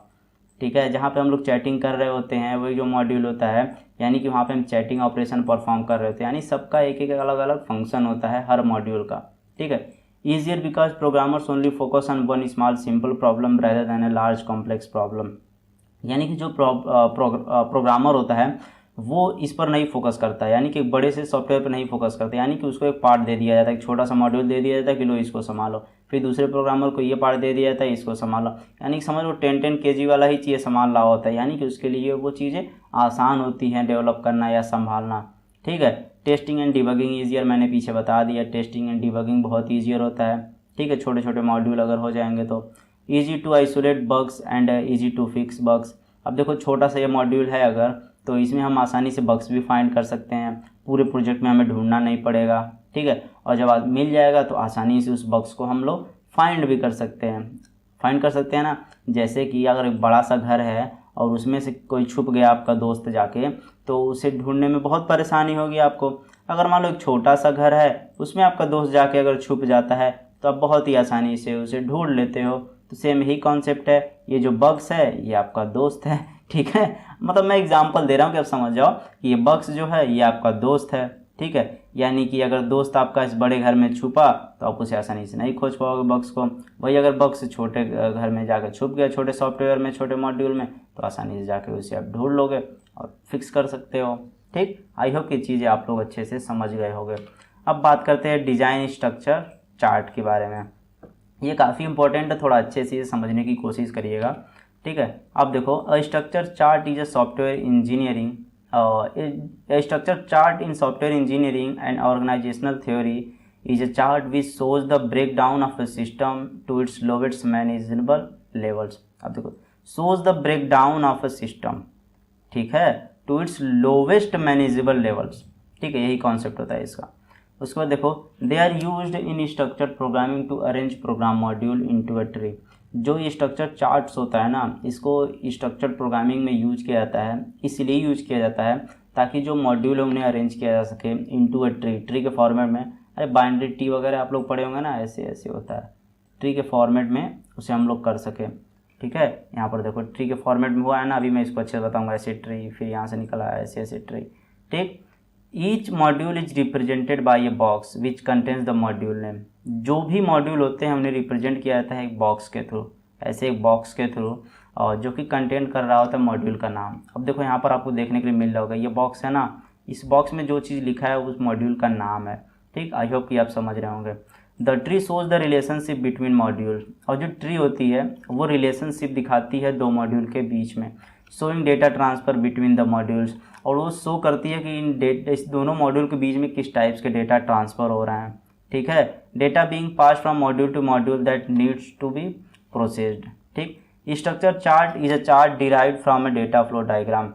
ठीक है, जहाँ पे हम लोग चैटिंग कर रहे होते हैं, वही जो मॉड्यूल होता है, यानी कि वहाँ पे हम चैटिंग ऑपरेशन परफॉर्म कर रहे होते हैं। यानी सबका एक एक अलग अलग फंक्शन होता है हर मॉड्यूल का। ठीक है, easier because programmers only focus on one small simple problem rather than a large complex problem. यानी कि जो प्रोग्रामर होता है वो इस पर नहीं फोकस करता है, यानी कि बड़े से सॉफ्टवेयर पर नहीं फोकस करता, यानी कि उसको एक पार्ट दे दिया जाता है, एक छोटा सा मॉड्यूल दे दिया जाता है कि लो इसको संभालो। फिर दूसरे प्रोग्रामर को ये पार्ट दे दिया जाता है, इसको संभालो। यानी कि समझ लो 10 kg वाला ही चीज़ संभाल रहा होता है, यानी कि उसके लिए वो चीज़ें आसान होती हैं डेवलप करना या संभालना। ठीक है, टेस्टिंग एंड डिबगिंग ईजियर, मैंने पीछे बता दिया, टेस्टिंग एंड डिबगिंग बहुत ईजियर होता है। ठीक है, छोटे छोटे मॉड्यूल अगर हो जाएंगे तो easy to isolate bugs and easy to fix bugs. अब देखो, छोटा सा ये मॉड्यूल है अगर, तो इसमें हम आसानी से बग्स भी फाइंड कर सकते हैं, पूरे प्रोजेक्ट में हमें ढूंढना नहीं पड़ेगा। ठीक है, और जब आज मिल जाएगा तो आसानी से उस बग्स को हम लोग फाइंड भी कर सकते हैं। फाइंड कर सकते हैं ना, जैसे कि अगर एक बड़ा सा घर है और उसमें से कोई छुप गया आपका दोस्त जाके, तो उसे ढूंढने में बहुत परेशानी होगी आपको। अगर मान लो एक छोटा सा घर है, उसमें आपका दोस्त जाके अगर छुप जाता है तो आप बहुत ही आसानी से उसे ढूंढ लेते हो। तो सेम यही कॉन्सेप्ट है, ये जो बग्स है ये आपका दोस्त है। ठीक है, मतलब मैं एग्जांपल दे रहा हूँ कि आप समझ जाओ कि ये बग्स जो है ये आपका दोस्त है। ठीक है, यानी कि अगर दोस्त आपका इस बड़े घर में छुपा तो आप उसे आसानी से नहीं खोज पाओगे बग्स को। वही अगर बग्स छोटे घर में जाकर छुप गया, छोटे सॉफ्टवेयर में, छोटे मॉड्यूल में, तो आसानी से जाकर उसे आप ढूंढ लोगे और फिक्स कर सकते हो। ठीक, आई होप ये चीज़ें आप लोग अच्छे से समझ गए होंगे। अब बात करते हैं डिज़ाइन स्ट्रक्चर चार्ट के बारे में। ये काफ़ी इंपॉर्टेंट है, थोड़ा अच्छे से समझने की कोशिश करिएगा। ठीक है, अब देखो, a structure chart is a software engineering a structure chart in software engineering and organizational theory is a chart which shows the breakdown of a system to its lowest manageable levels। अब देखो, shows the breakdown of a system, ठीक है, to its lowest manageable levels। ठीक है, यही concept होता है इसका। उसके बाद देखो, they are used in structured programming to arrange program module into a tree. जो ये स्ट्रक्चर चार्ट्स होता है ना, इसको स्ट्रक्चर्ड प्रोग्रामिंग में यूज किया जाता है, इसलिए यूज किया जाता है ताकि जो मॉड्यूल है उन्हें अरेंज किया जा सके इनटू अ ट्री। ट्री के फॉर्मेट में, अरे बाइनरी ट्री वगैरह आप लोग पढ़े होंगे ना, ऐसे ऐसे होता है, ट्री के फॉर्मेट में उसे हम लोग कर सके। ठीक है, यहाँ पर देखो ट्री के फॉर्मेट में हुआ है ना, अभी मैं इसको अच्छे से बताऊँगा। ऐसे ट्री, फिर यहाँ से निकला है ऐसे ऐसे ट्री। ठीक, each module is represented by a box which contains the module name. जो भी मॉड्यूल होते हैं उन्हें रिप्रेजेंट किया जाता है एक बॉक्स के थ्रू, ऐसे एक बॉक्स के थ्रू, और जो कि कंटेंट कर रहा होता है मॉड्यूल का नाम। अब देखो, यहाँ पर आपको देखने के लिए मिल रहा होगा, ये बॉक्स है ना, इस बॉक्स में जो चीज़ लिखा है उस मॉड्यूल का नाम है। ठीक, आई होप कि आप समझ रहे होंगे। The tree shows the relationship between module, और जो ट्री होती है वो रिलेशनशिप दिखाती है दो मॉड्यूल के बीच में। Showing data transfer between the modules, और वो शो करती है कि इस दोनों मॉड्यूल के बीच में किस टाइप्स के डेटा ट्रांसफ़र हो रहे हैं। ठीक है, data being pass from module to module that needs to be processed. ठीक, structure chart is a chart derived from a data flow diagram.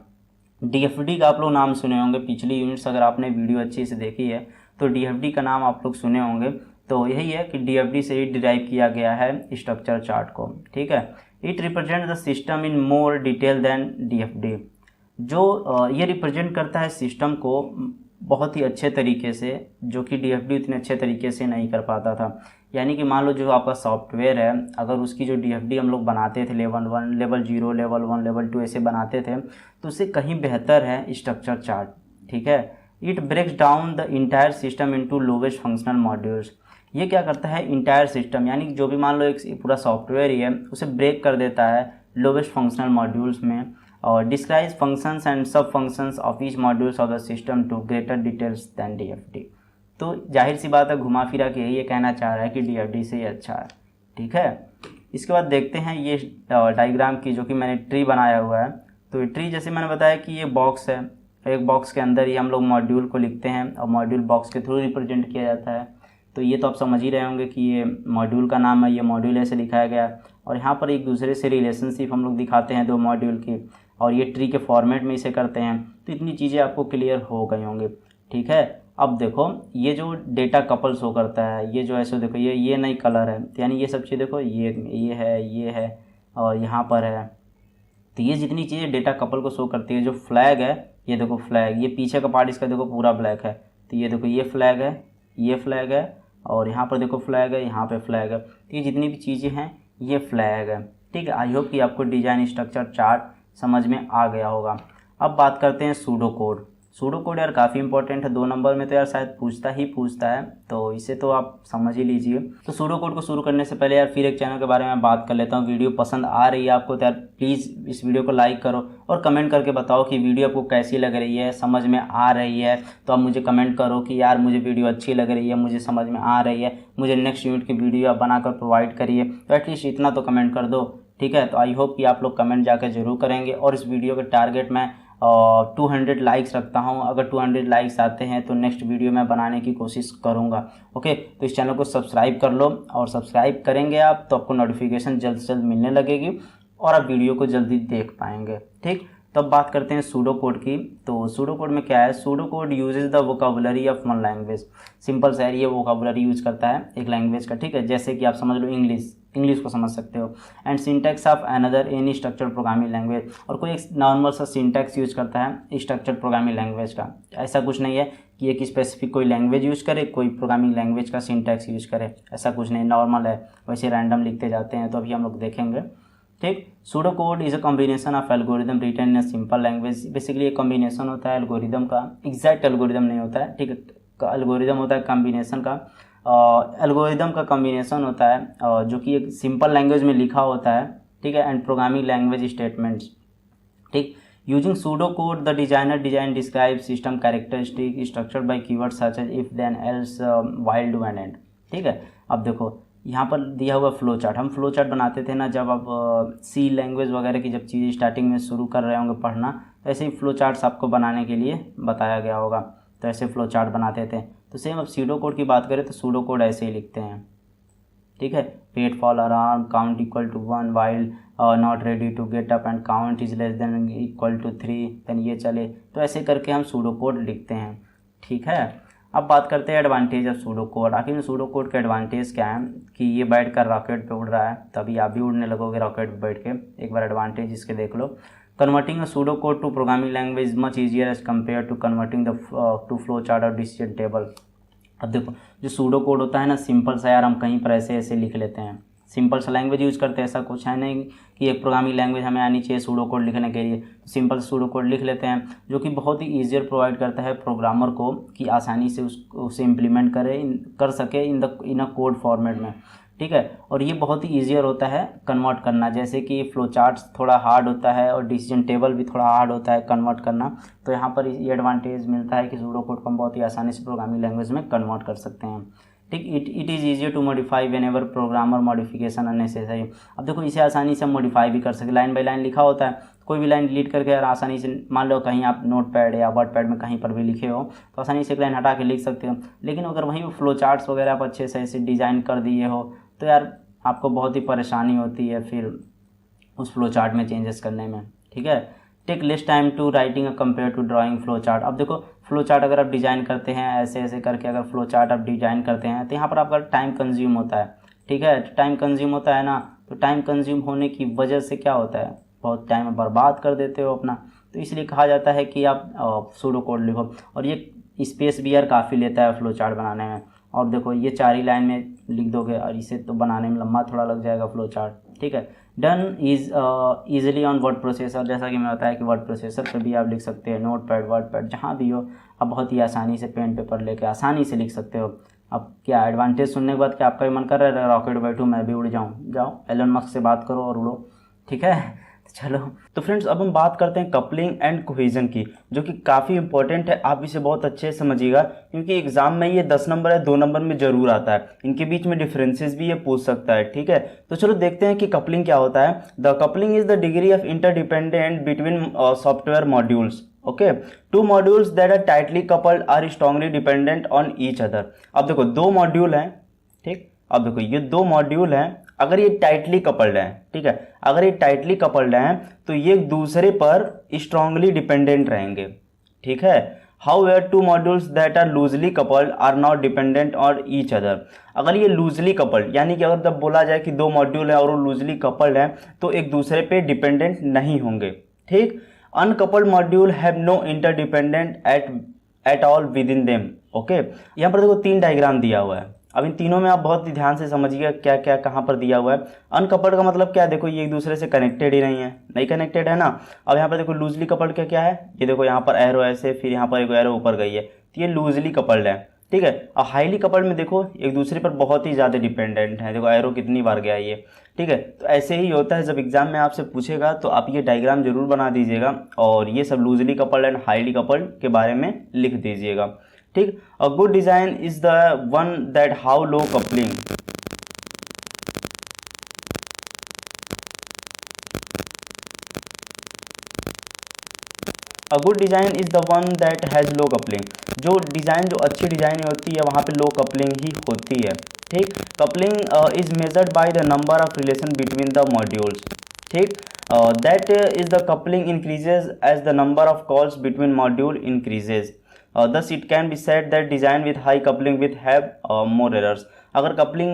DFD का आप लोग नाम सुने होंगे, पिछली यूनिट्स अगर आपने वीडियो अच्छी से देखी है तो डीएफडी का नाम आप लोग सुने होंगे। तो यही है कि डीएफडी से ही डिराइव किया गया है स्ट्रक्चर चार्ट को। ठीक है, it represent the system in more detail than DFD. जो ये रिप्रेजेंट करता है सिस्टम को बहुत ही अच्छे तरीके से, जो कि डीएफडी इतने अच्छे तरीके से नहीं कर पाता था। यानी कि मान लो जो आपका सॉफ्टवेयर है, अगर उसकी जो डीएफडी हम लोग बनाते थे लेवल 1, लेवल 0, लेवल 1, लेवल 2 ऐसे बनाते थे, तो उससे कहीं बेहतर है स्ट्रक्चर चार्ट। ठीक है, it breaks down the entire system into lowest functional modules. ये क्या करता है, इंटायर सिस्टम, यानी कि जो भी मान लो एक पूरा सॉफ्टवेयर ही है उसे ब्रेक कर देता है लोवेस्ट फंक्शनल मॉड्यूल्स में, और describe functions and sub functions of each modules of the system to greater details than DFD. तो जाहिर सी बात है, घुमा फिरा के यही कहना चाह रहा है कि डीएफडी से ही अच्छा है। ठीक है, इसके बाद देखते हैं ये डायग्राम की, जो कि मैंने ट्री बनाया हुआ है। तो ये ट्री जैसे मैंने बताया कि ये बॉक्स है, एक बॉक्स के अंदर ही हम लोग मॉड्यूल को लिखते हैं और मॉड्यूल बॉक्स के थ्रू रिप्रेजेंट किया जाता है। तो ये तो आप समझ ही रहे होंगे कि ये मॉड्यूल का नाम है, ये मॉड्यूल ऐसे दिखाया गया है। और यहाँ पर एक दूसरे से रिलेशनशिप हम लोग दिखाते हैं दो मॉड्यूल की, और ये ट्री के फॉर्मेट में इसे करते हैं। तो इतनी चीज़ें आपको क्लियर हो गई होंगी, ठीक है। अब देखो ये जो डेटा कपल शो करता है, ये जो ऐसे देखो ये नई कलर है, यानी ये सब चीज़ देखो ये है और यहाँ पर है। तो ये जितनी चीज़ें डेटा कपल को शो करती है, जो फ्लैग है ये देखो फ्लैग, ये पीछे का पार्ट इसका देखो पूरा ब्लैक है। तो ये देखो ये फ्लैग है, ये फ्लैग है, और यहाँ पर देखो फ्लैग है, यहाँ पे फ्लैग है। तो ये जितनी भी चीज़ें हैं ये फ्लैग है, ठीक है। आई होप कि आपको डिज़ाइन स्ट्रक्चर चार्ट समझ में आ गया होगा। अब बात करते हैं सूडो कोड। सूडो कोड यार काफ़ी इंपॉर्टेंट है, 2 नंबर में तो यार शायद पूछता है, तो इसे तो आप समझ ही लीजिए। तो सूडो कोड को शुरू करने से पहले यार फिर एक चैनल के बारे में बात कर लेता हूँ। वीडियो पसंद आ रही है आपको तो यार प्लीज़ इस वीडियो को लाइक करो और कमेंट करके बताओ कि वीडियो आपको कैसी लग रही है, समझ में आ रही है। तो आप मुझे कमेंट करो कि यार मुझे वीडियो अच्छी लग रही है, मुझे समझ में आ रही है, मुझे नेक्स्ट यूनिट की वीडियो आप बनाकर प्रोवाइड करिए। तो एटलीस्ट इतना तो कमेंट कर दो, ठीक है। तो आई होप कि आप लोग कमेंट जाकर जरूर करेंगे। और इस वीडियो के टारगेट में 200 लाइक्स रखता हूं। अगर 200 लाइक्स आते हैं तो नेक्स्ट वीडियो मैं बनाने की कोशिश करूंगा, ओके। तो इस चैनल को सब्सक्राइब कर लो, और सब्सक्राइब करेंगे आप तो आपको नोटिफिकेशन जल्द से जल्द मिलने लगेगी और आप वीडियो को जल्दी देख पाएंगे, ठीक। तो अब बात करते हैं सूडो कोड की। तो सूडो कोड में क्या है, pseudo code uses the vocabulary of one language. Simple सा है, ये वोकेबुलरी यूज करता है एक लैंग्वेज का, ठीक है। जैसे कि आप समझ लो इंग्लिश को समझ सकते हो। And syntax of another any structured programming language, और कोई एक नॉर्मल सा सिंटैक्स यूज करता है स्ट्रक्चर्ड प्रोग्रामिंग लैंग्वेज का। ऐसा कुछ नहीं है कि एक स्पेसिफिक कोई लैंग्वेज यूज करे, कोई प्रोग्रामिंग लैंग्वेज का सिंटैक्स यूज करे, ऐसा कुछ नहीं, नॉर्मल है। वैसे रैंडम लिखते जाते हैं, तो अभी हम लोग देखेंगे, ठीक। Pseudo code is a combination of algorithm written in a simple language. Basically एक कॉम्बिनेशन होता है एल्गोरिदम का, एग्जैक्ट एल्गोरिदम नहीं होता है, ठीक है। एल्गोरिदम होता है कॉम्बिनेशन का, एल्गोरिदम का कॉम्बिनेशन होता है जो कि एक सिंपल लैंग्वेज में लिखा होता है, ठीक है। एंड प्रोग्रामिंग लैंग्वेज स्टेटमेंट्स, ठीक। Using pseudo code the designer design describe system characteristic structured by keyword such as if then else while do and end, ठीक है। अब देखो यहाँ पर दिया हुआ फ्लो चार्ट, हम फ्लो चार्ट बनाते थे ना जब आप सी लैंग्वेज वगैरह की जब चीज़ें स्टार्टिंग में शुरू कर रहे होंगे पढ़ना, तो ऐसे ही फ्लो चार्ट्स आपको बनाने के लिए बताया गया होगा। तो ऐसे फ्लो चार्ट बनाते थे। तो सेम अब सूडो कोड की बात करें तो सूडो कोड ऐसे ही लिखते हैं, ठीक है। Pet fall around count equal to 1 while not ready to get up and count is less than equal to 3, then ये चले। तो ऐसे करके हम सूडो कोड लिखते हैं, ठीक है। अब बात करते हैं एडवांटेज ऑफ सूडो कोड। आखिर में सूडो कोड का एडवांटेज क्या है कि ये बैठ कर रॉकेट पे उड़ रहा है, तभी आप भी उड़ने लगोगे रॉकेट पे बैठ के। एक बार एडवांटेज इसके देख लो। Converting a pseudo code to programming language much easier as compare to converting the to flow chart और डिसीजन टेबल। अब देखो जो सूडो कोड होता है ना, सिंपल सा यार हम कहीं पर ऐसे लिख लेते हैं, सिंपल सा लैंग्वेज यूज़ करते हैं। ऐसा कुछ है नहीं कि एक प्रोग्रामिंग लैंग्वेज हमें आनी चाहिए सूडो कोड लिखने के लिए, तो सिंपल सूडो कोड लिख लेते हैं, जो कि बहुत ही ईजियर प्रोवाइड करता है प्रोग्रामर को कि आसानी से उसे इम्प्लीमेंट कर सके इन अ कोड फॉर्मेट में, ठीक है। और ये बहुत ही ईजियर होता है कन्वर्ट करना, जैसे कि फ्लो चार्ट्स थोड़ा हार्ड होता है और डिसीजन टेबल भी थोड़ा हार्ड होता है कन्वर्ट करना। तो यहाँ पर ये एडवांटेज मिलता है कि सूडो कोड को हम बहुत ही आसानी से प्रोग्रामिंग लैंग्वेज में कन्वर्ट कर सकते हैं, ठीक। It is easier to modify whenever programmer modification unnecessary. अब देखो इसे आसानी से हम मॉडिफाई भी कर सकते, लाइन बाई लाइन लिखा होता है, कोई भी लाइन डिलीट करके यार आसानी से, मान लो कहीं आप नोट पैड या वर्ड पैड में कहीं पर भी लिखे हो तो आसानी से एक लाइन हटा के लिख सकते हो। लेकिन अगर वहीं फ्लो चार्ट्स वगैरह आप अच्छे से ऐसे डिज़ाइन कर दिए हो तो यार आपको बहुत ही परेशानी होती है फिर उस फ्लो चार्ट में चेंजेस करने में, ठीक है। Take less time to writing compare to drawing flow chart. अब देखो फ्लो चार्ट अगर आप डिज़ाइन करते हैं ऐसे करके, अगर फ्लो चार्ट आप डिज़ाइन करते हैं तो यहाँ पर आपका टाइम कंज्यूम होता है, ठीक है। टाइम कंज्यूम होता है ना, तो टाइम कंज्यूम होने की वजह से क्या होता है, बहुत टाइम बर्बाद कर देते हो अपना। तो इसलिए कहा जाता है कि आप सूडो कोड लिखो। और ये स्पेस भी यार काफ़ी लेता है फ्लो चार्ट बनाने में। और देखो ये 4 ही लाइन में लिख दोगे और इसे तो बनाने में लंबा थोड़ा लग जाएगा फ्लो चार्ट, ठीक है। Done is easily on word processor, जैसा कि मैं बताया कि वर्ड प्रोसेसर पर भी आप लिख सकते हैं, नोट पैड वर्ड पैड जहाँ भी हो आप बहुत ही आसानी से पेन पेपर लेके आसानी से लिख सकते हो। अब क्या एडवांटेज सुनने के बाद क्या आपका भी मन कर रहा है रॉकेट बैठूँ मैं भी उड़ जाऊँ, जाओ एलन मस्क से बात करो और उड़ो, ठीक है। चलो तो फ्रेंड्स अब हम बात करते हैं कपलिंग एंड कोहेजन की, जो कि काफ़ी इंपॉर्टेंट है। आप इसे बहुत अच्छे से समझिएगा क्योंकि एग्जाम में ये 10 नंबर है, 2 नंबर में जरूर आता है। इनके बीच में डिफरेंसेस भी ये पूछ सकता है, ठीक है। तो चलो देखते हैं कि कपलिंग क्या होता है। The coupling is the degree of interdependent between software modules, okay. Two modules that are tightly coupled are strongly dependent on each other. अब देखो दो मॉड्यूल हैं, ठीक, अब देखो ये दो मॉड्यूल हैं, अगर ये टाइटली कपल्ड हैं, ठीक है, अगर ये टाइटली कपल्ड हैं तो ये एक दूसरे पर स्ट्रांगली डिपेंडेंट रहेंगे, ठीक है। However, two modules that are loosely coupled are not dependent on each other। अगर ये लूजली कपल्ड यानी कि अगर जब बोला जाए कि दो मॉड्यूल है और वो लूजली कपल्ड है तो एक दूसरे पे डिपेंडेंट नहीं होंगे, ठीक। Uncoupled module have no interdependent at all within them. Okay, यहाँ पर देखो तीन डायग्राम दिया हुआ है। अब इन तीनों में आप बहुत ही ध्यान से समझिएगा क्या क्या कहाँ पर दिया हुआ है। अनकपल्ड का मतलब क्या है, देखो ये एक दूसरे से कनेक्टेड ही नहीं है, नहीं कनेक्टेड है ना। अब यहाँ पर देखो लूजली कपल्ड का क्या है, ये देखो यहाँ पर एरो ऐसे, फिर यहाँ पर एक एरो ऊपर गई है, तो ये लूजली कपल्ड है, ठीक है। और हाईली कपल्ड में देखो एक दूसरे पर बहुत ही ज़्यादा डिपेंडेंट है, देखो एरो कितनी बार गया ये, ठीक है। तो ऐसे ही होता है, जब एग्जाम में आपसे पूछेगा तो आप ये डायग्राम जरूर बना दीजिएगा और ये सब loosely coupled and highly coupled के बारे में लिख दीजिएगा, ठीक। A good design is the one that how low coupling, a good design is the one that has low coupling. जो डिजाइन, जो अच्छी डिजाइन होती है वहाँ पे लो कपलिंग ही होती है, ठीक। Coupling is measured by the number of relation between the modules, ठीक। That is the coupling increases as the number of calls between module increases. Thus it can be said that design with high coupling with have more errors। अगर coupling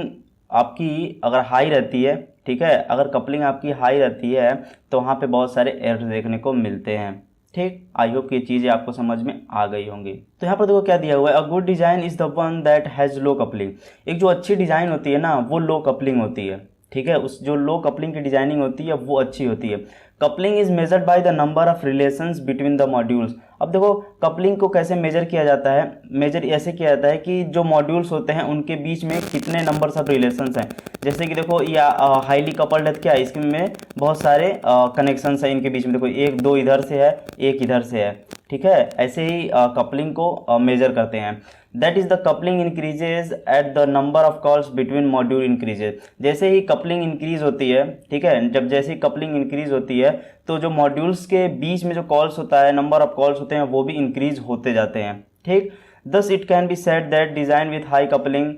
आपकी अगर high रहती है, ठीक है, अगर coupling आपकी हाई रहती है तो वहाँ पे बहुत सारे एरर देखने को मिलते हैं, ठीक। आई होप कि ये चीज़ें आपको समझ में आ गई होंगी। तो यहाँ पर देखो क्या दिया हुआ है, a good design is the one that has low coupling. एक जो अच्छी डिज़ाइन होती है ना वो लो कपलिंग होती है, ठीक है। उस जो लो कपलिंग की डिजाइनिंग होती है वो अच्छी होती है। Coupling is measured by the number of relations between the modules. अब देखो कपलिंग को कैसे मेजर किया जाता है, मेजर ऐसे किया जाता है कि जो मॉड्यूल्स होते हैं उनके बीच में कितने नंबर्स ऑफ रिलेशंस हैं। जैसे कि देखो या हाईली कपल्ड है, क्या इसमें बहुत सारे कनेक्शंस हैं इनके बीच में, देखो एक दो इधर से है एक इधर से है, ठीक है। ऐसे ही कपलिंग को मेजर करते हैं। That is the coupling increases at the number of calls between module increases. जैसे ही कपलिंग इंक्रीज होती है, ठीक है, जब जैसे ही कपलिंग इंक्रीज होती है तो जो मॉड्यूल्स के बीच में जो कॉल्स होता है, नंबर ऑफ कॉल्स होते हैं वो भी इंक्रीज होते जाते हैं, ठीक। Thus it can be said that design with high coupling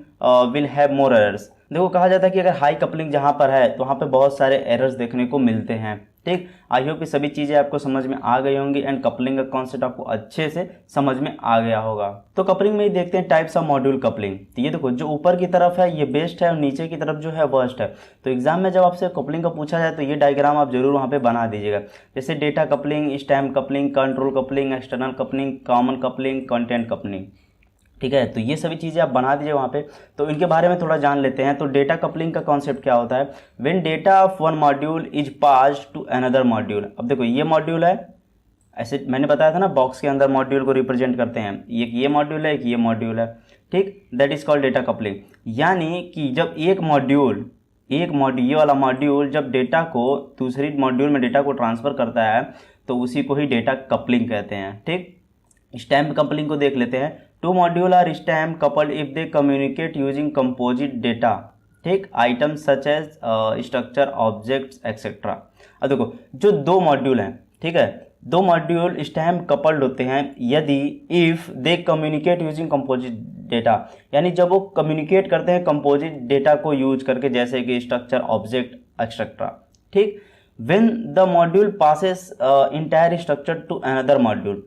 will have more errors. देखो कहा जाता है कि अगर हाई कपलिंग जहाँ पर है तो वहाँ पे बहुत सारे एरर्स देखने को मिलते हैं, ठीक। आई होप कि सभी चीज़ें आपको समझ में आ गई होंगी एंड कपलिंग का कॉन्सेप्ट आपको अच्छे से समझ में आ गया होगा। तो कपलिंग में ही देखते हैं टाइप्स ऑफ मॉड्यूल कपलिंग। तो ये देखो जो ऊपर की तरफ है ये बेस्ट है और नीचे की तरफ जो है वर्स्ट है। तो एग्जाम में जब आपसे कपलिंग का पूछा जाए तो ये डायग्राम आप जरूर वहाँ पे बना दीजिएगा। जैसे data coupling, stamp coupling, control coupling, external coupling, common coupling, content coupling, ठीक है। तो ये सभी चीज़ें आप बना दीजिए वहाँ पे। तो इनके बारे में थोड़ा जान लेते हैं। तो डेटा कपलिंग का कॉन्सेप्ट क्या होता है, when data of one module is pass to another module. अब देखो ये मॉड्यूल है, ऐसे मैंने बताया था ना बॉक्स के अंदर मॉड्यूल को रिप्रेजेंट करते हैं, एक ये मॉड्यूल है एक ये मॉड्यूल है, ठीक। That is called data coupling. यानी कि जब एक मॉड्यूल ये वाला मॉड्यूल जब डेटा को दूसरी मॉड्यूल में डेटा को ट्रांसफ़र करता है तो उसी को ही डेटा कपलिंग कहते हैं, ठीक। स्टैम्प कपलिंग को देख लेते हैं। Two module are stamp coupled if they communicate using composite data, ठीक, items such as structure, objects etcetera. अब देखो जो दो मॉड्यूल हैं, ठीक है, दो मॉड्यूल स्टैम्प कपल्ड होते हैं यदि if they communicate using composite data, यानी जब वो कम्युनिकेट करते हैं कंपोजिट डेटा को यूज करके, जैसे कि स्ट्रक्चर, ऑब्जेक्ट एक्सेट्रा, ठीक। When the module passes entire structure to another module,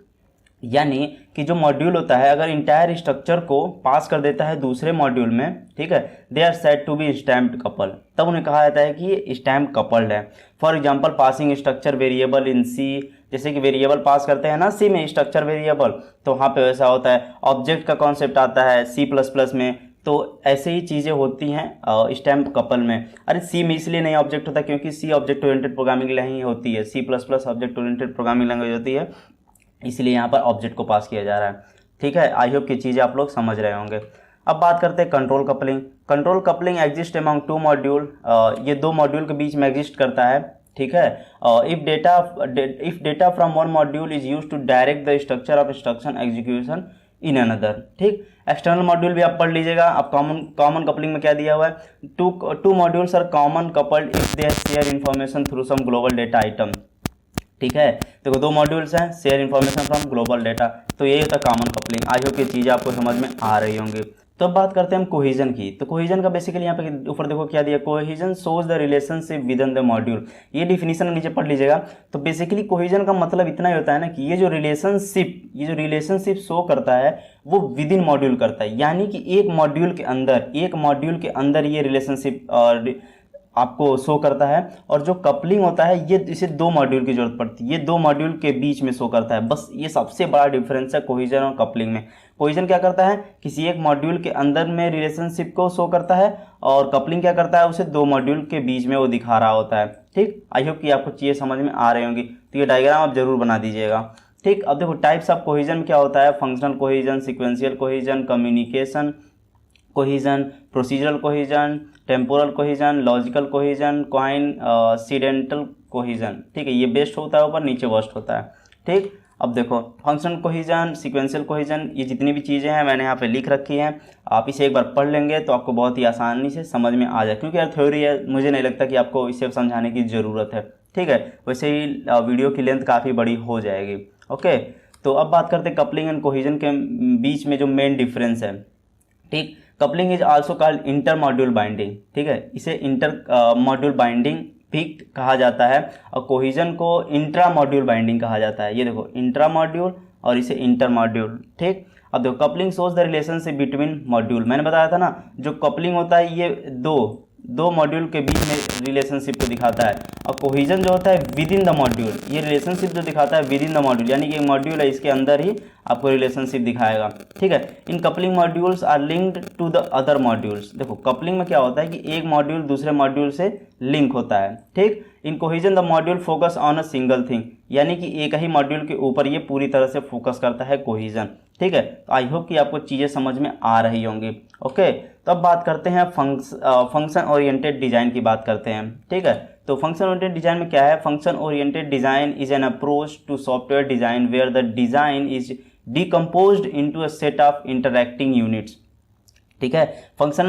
यानी कि जो मॉड्यूल होता है अगर इंटायर स्ट्रक्चर को पास कर देता है दूसरे मॉड्यूल में, ठीक है, they are said to be stamped couple, तब उन्हें कहा जाता है कि ये स्टैम्प कपल्ड है। For example passing structure variable in C, जैसे कि वेरिएबल पास करते हैं ना सी में स्ट्रक्चर वेरिएबल, तो वहाँ पे वैसा होता है। ऑब्जेक्ट का कॉन्सेप्ट आता है C++ में, तो ऐसे ही चीज़ें होती हैं स्टैम्प कपल में। अरे सी में इसलिए नहीं ऑब्जेक्ट होता क्योंकि सी ऑब्जेक्ट ओरिएंटेड प्रोग्रामिंग नहीं होती है, C++ object oriented programming language होती है, इसलिए यहाँ पर ऑब्जेक्ट को पास किया जा रहा है, ठीक है। आई होप की चीज़ें आप लोग समझ रहे होंगे। अब बात करते हैं control coupling. Control coupling exist among two module, ये दो मॉड्यूल के बीच में एग्जिस्ट करता है, ठीक है। If data from one module is use to direct the structure of instruction execution in another, ठीक। एक्सटर्नल मॉड्यूल भी आप पढ़ लीजिएगा। अब कॉमन कपलिंग में क्या दिया हुआ है, two modules are common coupled if they share information through some global data item, ठीक है। देखो दो मॉड्यूल्स हैं, share information from global data, तो यही होता है कॉमन कपलिंग। आई होप ये चीज़ें आपको समझ में आ रही होंगी। तो अब बात करते हैं हम कोहिजन की। तो कोहिजन का बेसिकली यहाँ पे ऊपर देखो क्या दिया, cohesion shows the relationship with in the module. ये डिफिनीशन नीचे पढ़ लीजिएगा। तो बेसिकली कोहिजन का मतलब इतना ही होता है ना कि ये जो रिलेशनशिप शो करता है वो विद इन मॉड्यूल करता है, यानी कि एक मॉड्यूल के अंदर ये रिलेशनशिप आपको शो करता है। और जो कपलिंग होता है ये इसे दो मॉड्यूल की जरूरत पड़ती है, ये दो मॉड्यूल के बीच में शो करता है। बस ये सबसे बड़ा डिफरेंस है कोहिजन और कपलिंग में। कोहिजन क्या करता है, किसी एक मॉड्यूल के अंदर में रिलेशनशिप को शो करता है, और कपलिंग क्या करता है, उसे दो मॉड्यूल के बीच में वो दिखा रहा होता है। ठीक, आई होप कि आपको चीज़ें समझ में आ रही होंगी। तो ये डायग्राम आप जरूर बना दीजिएगा। ठीक, अब देखो टाइप्स ऑफ कोहिजन क्या होता है, functional cohesion, sequential cohesion, communication cohesion, procedural cohesion, temporal cohesion, logical cohesion, coincidental cohesion. ठीक है, ये बेस्ट होता है ऊपर, नीचे वर्स्ट होता है। ठीक, अब देखो फंक्शनल कोहिजन, सिक्वेंशियल कोहिजन, ये जितनी भी चीज़ें हैं मैंने यहाँ पे लिख रखी हैं। आप इसे एक बार पढ़ लेंगे तो आपको बहुत ही आसानी से समझ में आ जाए, क्योंकि यार थ्योरी है, मुझे नहीं लगता कि आपको इसे समझाने की ज़रूरत है। ठीक है, वैसे ही वीडियो की लेंथ काफ़ी बड़ी हो जाएगी। ओके, तो अब बात करते हैं कपलिंग एंड कोहिजन के बीच में जो मेन डिफरेंस है। ठीक, coupling is also called inter module binding. ठीक है, इसे इंटर मॉड्यूल बाइंडिंग भी कहा जाता है, और कोहिजन को इंट्रा मॉड्यूल बाइंडिंग कहा जाता है। ये देखो इंट्रा मॉड्यूल और इसे इंटर मॉड्यूल। ठीक, अब देखो coupling shows the relationship between module. मैंने बताया था ना, जो कपलिंग होता है ये दो मॉड्यूल के बीच में रिलेशनशिप को दिखाता है, और कोहिजन जो होता है विद इन द मॉड्यूल, ये रिलेशनशिप जो दिखाता है विद इन द मॉड्यूल, यानी कि एक मॉड्यूल है इसके अंदर ही आपको रिलेशनशिप दिखाएगा। ठीक है, in coupling modules are linked to the other modules. देखो कपलिंग में क्या होता है कि एक मॉड्यूल दूसरे मॉड्यूल से लिंक होता है। ठीक, in cohesion the module focus on a single thing, यानी कि एक ही मॉड्यूल के ऊपर ये पूरी तरह से फोकस करता है कोहिजन। ठीक है, तो आई होप कि आपको चीज़ें समझ में आ रही होंगी। ओके, तो अब बात करते हैं फंक्शन ओरिएंटेड डिज़ाइन की बात करते हैं। ठीक है, तो फंक्शन ओरिएंटेड डिज़ाइन में क्या है, function oriented design is an approach to software design where the design is decomposed into a set of interacting units। ठीक है, फंक्शन